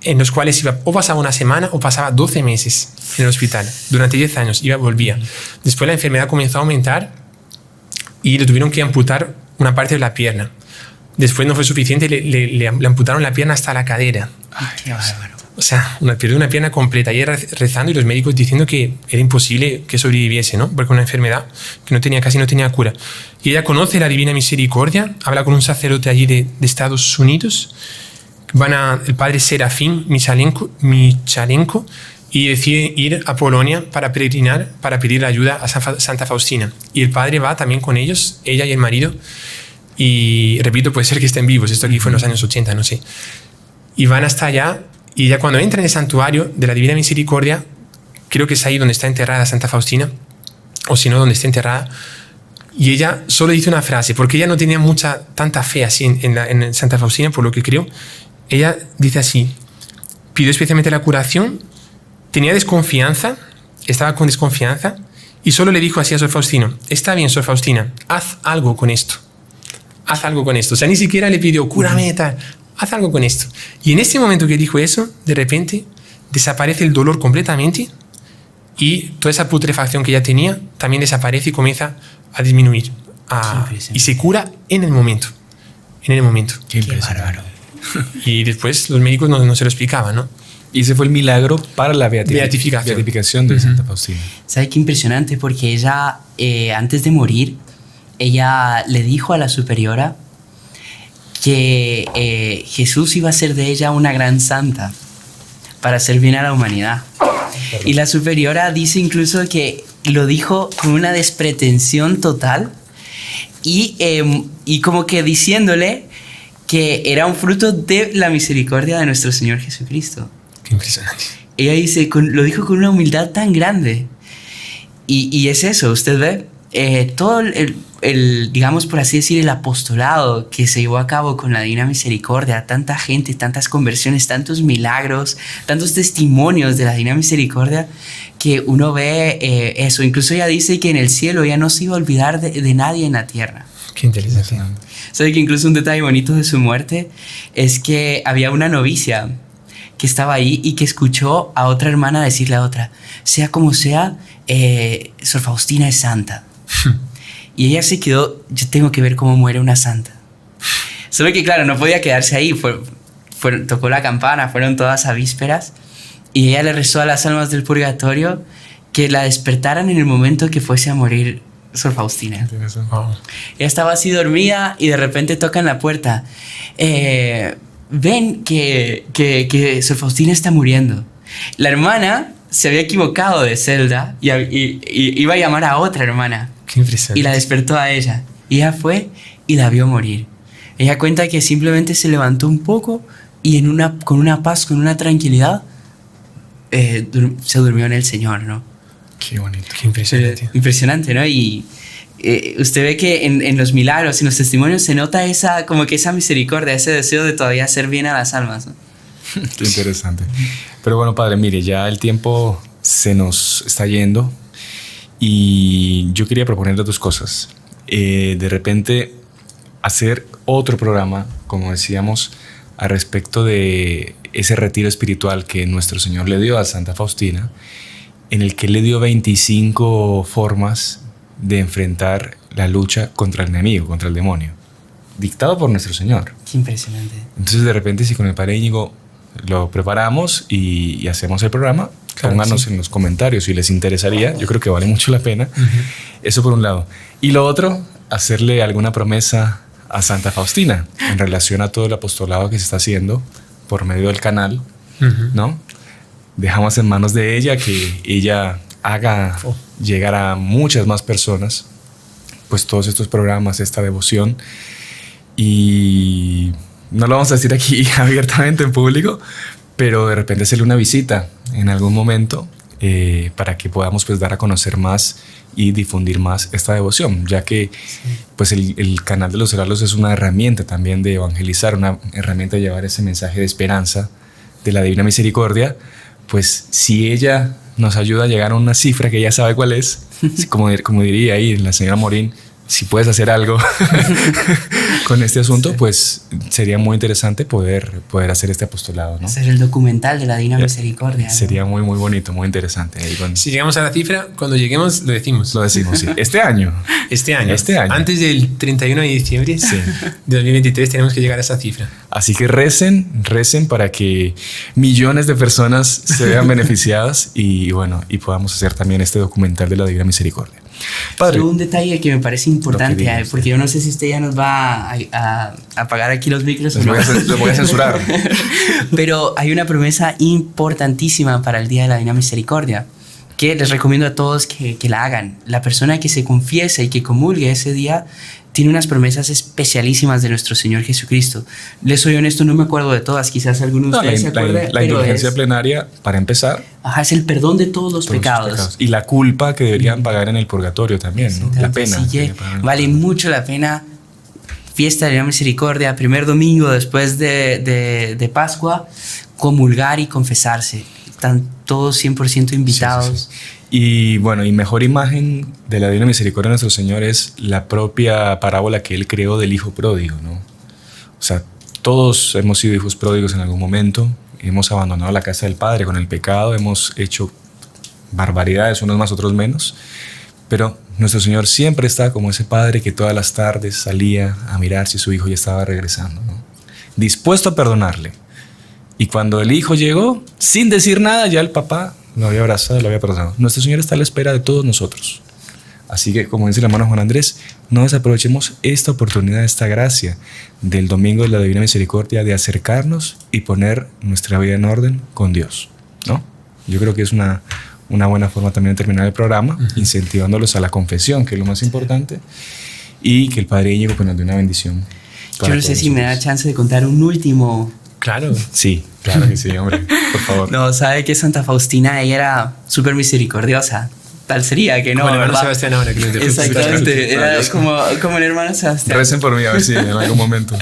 en los cuales pasaba una semana o pasaba 12 meses en el hospital. Durante 10 años, volvía. Después la enfermedad comenzó a aumentar y le tuvieron que amputar una parte de la pierna. Después no fue suficiente, le amputaron la pierna hasta la cadera. ¡Ay, qué bárbaro! O sea, perdió una pierna completa y era rezando y los médicos diciendo que era imposible que sobreviviese, ¿no? Porque una enfermedad que casi no tenía cura. Y ella conoce la Divina Misericordia, habla con un sacerdote allí de Estados Unidos, el padre Serafín Michalenko, y decide ir a Polonia para peregrinar, para pedir ayuda a Santa Faustina. Y el padre va también con ellos, ella y el marido, y repito, puede ser que estén vivos, esto aquí fue en los años 80, no sé. Y van hasta allá, y ya cuando entran en el santuario de la Divina Misericordia, creo que es ahí donde está enterrada Santa Faustina, o si no, donde está enterrada, y ella solo dice una frase, porque ella no tenía tanta fe así en Santa Faustina, por lo que creo. Ella dice así: pidió especialmente la curación, tenía desconfianza, estaba con desconfianza, y solo le dijo así a Sor Faustina: está bien, Sor Faustina, haz algo con esto. Haz algo con esto. O sea, ni siquiera le pidió, cúrame, tal. Haz algo con esto. Y en ese momento que dijo eso, de repente desaparece el dolor completamente y toda esa putrefacción que ella tenía también desaparece y comienza a disminuir. Y se cura en el momento. En el momento. Qué bárbaro. Y después los médicos no se lo explicaban, ¿no? Y ese fue el milagro para la beatificación de Santa Faustina. ¿Sabe qué impresionante? Porque ella, antes de morir, ella le dijo a la superiora que Jesús iba a hacer de ella una gran santa para hacer bien a la humanidad. Y la superiora dice incluso que lo dijo con una despretensión total y como que diciéndole que era un fruto de la misericordia de nuestro Señor Jesucristo. Qué impresionante. Ella dice, lo dijo con una humildad tan grande. Y es eso, usted ve, todo el, digamos por así decir, el apostolado que se llevó a cabo con la Divina Misericordia, tanta gente, tantas conversiones, tantos milagros, tantos testimonios de la Divina Misericordia, que uno ve eso. Incluso ella dice que en el cielo ella no se iba a olvidar de nadie en la tierra. Qué interesante. Sabe que incluso un detalle bonito de su muerte es que había una novicia que estaba ahí y que escuchó a otra hermana decirle a otra, sea como sea, Sor Faustina es santa. Y ella se quedó, yo tengo que ver cómo muere una santa. Solo que claro, no podía quedarse ahí, tocó la campana, fueron todas a vísperas y ella le rezó a las almas del purgatorio que la despertaran en el momento que fuese a morir Sor Faustina. Wow. Ella estaba así dormida y de repente tocan la puerta. Ven que Sor Faustina está muriendo. La hermana se había equivocado de celda y iba a llamar a otra hermana. Qué impresionante. Y la despertó a ella. Y ella fue y la vio morir. Ella cuenta que simplemente se levantó un poco y con una paz, con una tranquilidad, se durmió en el Señor, ¿no? Qué bonito. Qué impresionante. Impresionante, ¿no? Y usted ve que en los milagros, en los testimonios, se nota esa misericordia, ese deseo de todavía hacer bien a las almas, ¿no? Qué interesante. Pero bueno, padre, mire, ya el tiempo se nos está yendo y yo quería proponerle dos cosas. De repente, hacer otro programa, como decíamos, al respecto de ese retiro espiritual que nuestro Señor le dio a Santa Faustina, en el que le dio 25 formas de enfrentar la lucha contra el enemigo, contra el demonio, dictado por nuestro Señor. Qué impresionante. Entonces, de repente, si con el padre Íñigo lo preparamos y hacemos el programa, claro, pónganos sí, en los comentarios si les interesaría. Yo creo que vale mucho la pena. Eso por un lado. Y lo otro, hacerle alguna promesa a Santa Faustina en relación a todo el apostolado que se está haciendo por medio del canal, ¿no? Dejamos en manos de ella que ella haga llegar a muchas más personas pues todos estos programas, esta devoción, y no lo vamos a decir aquí abiertamente en público, pero de repente hacerle una visita en algún momento para que podamos pues dar a conocer más y difundir más esta devoción, ya que pues el canal de los Heralos es una herramienta también de evangelizar, una herramienta de llevar ese mensaje de esperanza de la Divina Misericordia. Pues si ella nos ayuda a llegar a una cifra que ella sabe cuál es, como diría ahí la señora Morín, si puedes hacer algo con este asunto, pues sería muy interesante poder hacer este apostolado, ¿no? Hacer el documental de la Divina Misericordia, ¿no? Sería muy, muy bonito, muy interesante. Ahí si llegamos a la cifra, cuando lleguemos lo decimos. Lo decimos, sí. Este año. Antes del 31 de diciembre de 2023 tenemos que llegar a esa cifra. Así que recen para que millones de personas se vean beneficiadas y bueno, y podamos hacer también este documental de la Divina Misericordia. Padre, solo un detalle que me parece importante, porque yo no sé si usted ya nos va a apagar aquí los micros. Los voy a censurar. Pero hay una promesa importantísima para el Día de la Divina Misericordia, que les recomiendo a todos que la hagan. La persona que se confiese y que comulgue ese día tiene unas promesas especialísimas de nuestro Señor Jesucristo. Les soy honesto, no me acuerdo de todas, quizás alguno de ustedes se acuerde. La indulgencia plenaria, para empezar. Ajá, es el perdón de todos los pecados. Y la culpa que deberían pagar en el purgatorio también, ¿no? La pena. Sí, vale mucho la pena. Fiesta de la Misericordia, primer domingo después de Pascua, comulgar y confesarse. Están todos 100% invitados. Sí. Y bueno, y mejor imagen de la Divina Misericordia de nuestro Señor es la propia parábola que Él creó del hijo pródigo, ¿no? O sea, todos hemos sido hijos pródigos en algún momento, hemos abandonado la casa del Padre con el pecado, hemos hecho barbaridades, unos más, otros menos, pero nuestro Señor siempre está como ese padre que todas las tardes salía a mirar si su hijo ya estaba regresando, ¿no? Dispuesto a perdonarle. Y cuando el hijo llegó, sin decir nada, ya el papá lo había abrazado, lo había perdonado. Nuestro Señor está a la espera de todos nosotros. Así que, como dice el hermano Juan Andrés, no desaprovechemos esta oportunidad, esta gracia del Domingo de la Divina Misericordia de acercarnos y poner nuestra vida en orden con Dios, ¿no? Yo creo que es una buena forma también de terminar el programa, incentivándolos a la confesión, que es lo más importante, y que el Padre Íñigo pues, nos dé una bendición. Yo no sé si me da chance de contar un último. Claro. Sí, claro que sí, hombre, por favor. No, sabe que Santa Faustina, ella era súper misericordiosa. Tal sería que no, como el hermano ¿verdad? Sebastián ahora. Que Exactamente, era como el hermano Sebastián. Recen por mí, a ver si en algún momento.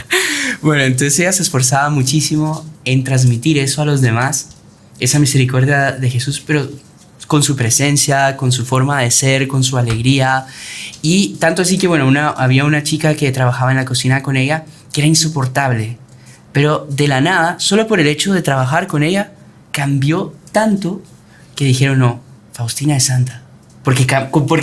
Bueno, entonces ella se esforzaba muchísimo en transmitir eso a los demás, esa misericordia de Jesús, pero con su presencia, con su forma de ser, con su alegría. Y tanto así que, bueno, había una chica que trabajaba en la cocina con ella que era insoportable. Pero de la nada, solo por el hecho de trabajar con ella, cambió tanto que dijeron, no, Faustina es santa. Porque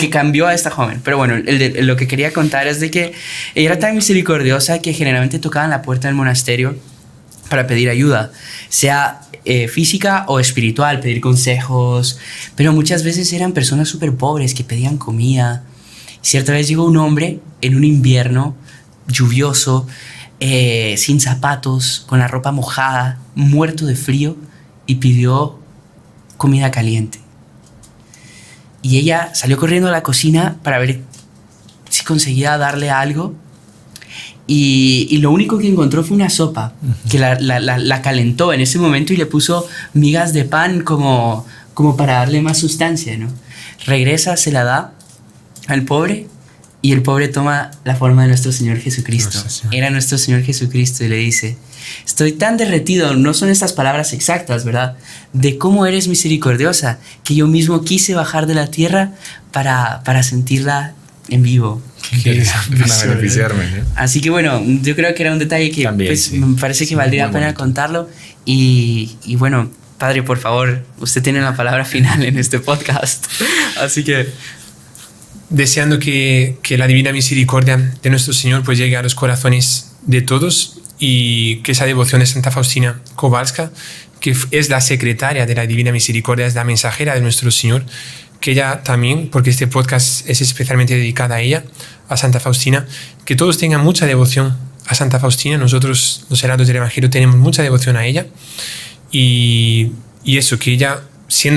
cambió a esta joven. Pero bueno, lo que quería contar es de que ella era tan misericordiosa que generalmente tocaban la puerta del monasterio para pedir ayuda, sea física o espiritual, pedir consejos. Pero muchas veces eran personas súper pobres que pedían comida. Cierta vez llegó un hombre en un invierno lluvioso, sin zapatos, con la ropa mojada, muerto de frío, y pidió comida caliente. Y ella salió corriendo a la cocina para ver si conseguía darle algo. Y lo único que encontró fue una sopa, que la calentó en ese momento y le puso migas de pan como para darle más sustancia, ¿no? Regresa, se la da al pobre y el pobre toma la forma de nuestro Señor Jesucristo. Era nuestro Señor Jesucristo y le dice, estoy tan derretido, no son estas palabras exactas, ¿verdad?, de cómo eres misericordiosa, que yo mismo quise bajar de la tierra para sentirla en vivo. Para beneficiarme, ¿eh? Así que bueno, yo creo que era un detalle que también, pues, sí. me parece que valdría la pena bonito contarlo. Y bueno, Padre, por favor, usted tiene la palabra final en este podcast. Así que deseando que la divina misericordia de nuestro Señor pues llegue a los corazones de todos y que esa devoción de Santa Faustina Kowalska, que es la secretaria de la divina misericordia, es la mensajera de nuestro Señor, que ella también, porque este podcast es especialmente dedicado a ella, a Santa Faustina, que todos tengan mucha devoción a Santa Faustina. Nosotros, los heraldos del Evangelio, tenemos mucha devoción a ella, y eso, que ella,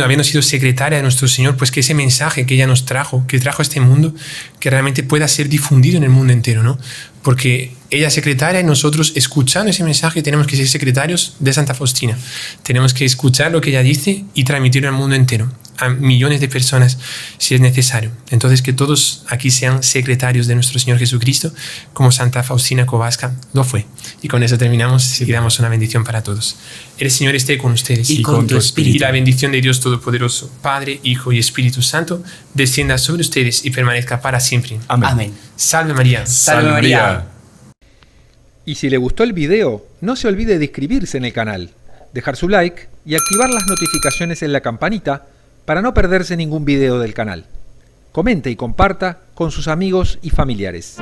habiendo sido secretaria de nuestro Señor, pues que ese mensaje que ella nos trajo, que trajo a este mundo, que realmente pueda ser difundido en el mundo entero, ¿no? Porque ella es secretaria y nosotros, escuchando ese mensaje, tenemos que ser secretarios de Santa Faustina. Tenemos que escuchar lo que ella dice y transmitirlo al mundo entero, a millones de personas si es necesario. Entonces, que todos aquí sean secretarios de nuestro Señor Jesucristo, como Santa Faustina Kowalska lo fue. Y con eso terminamos y damos una bendición para todos. El Señor esté con ustedes y con tu espíritu. Y la bendición de Dios Todopoderoso, Padre, Hijo y Espíritu Santo, descienda sobre ustedes y permanezca para siempre. Amén. Amén. Salve María. Salve María. Y si le gustó el video, no se olvide de inscribirse en el canal, dejar su like y activar las notificaciones en la campanita para no perderse ningún video del canal. Comente y comparta con sus amigos y familiares.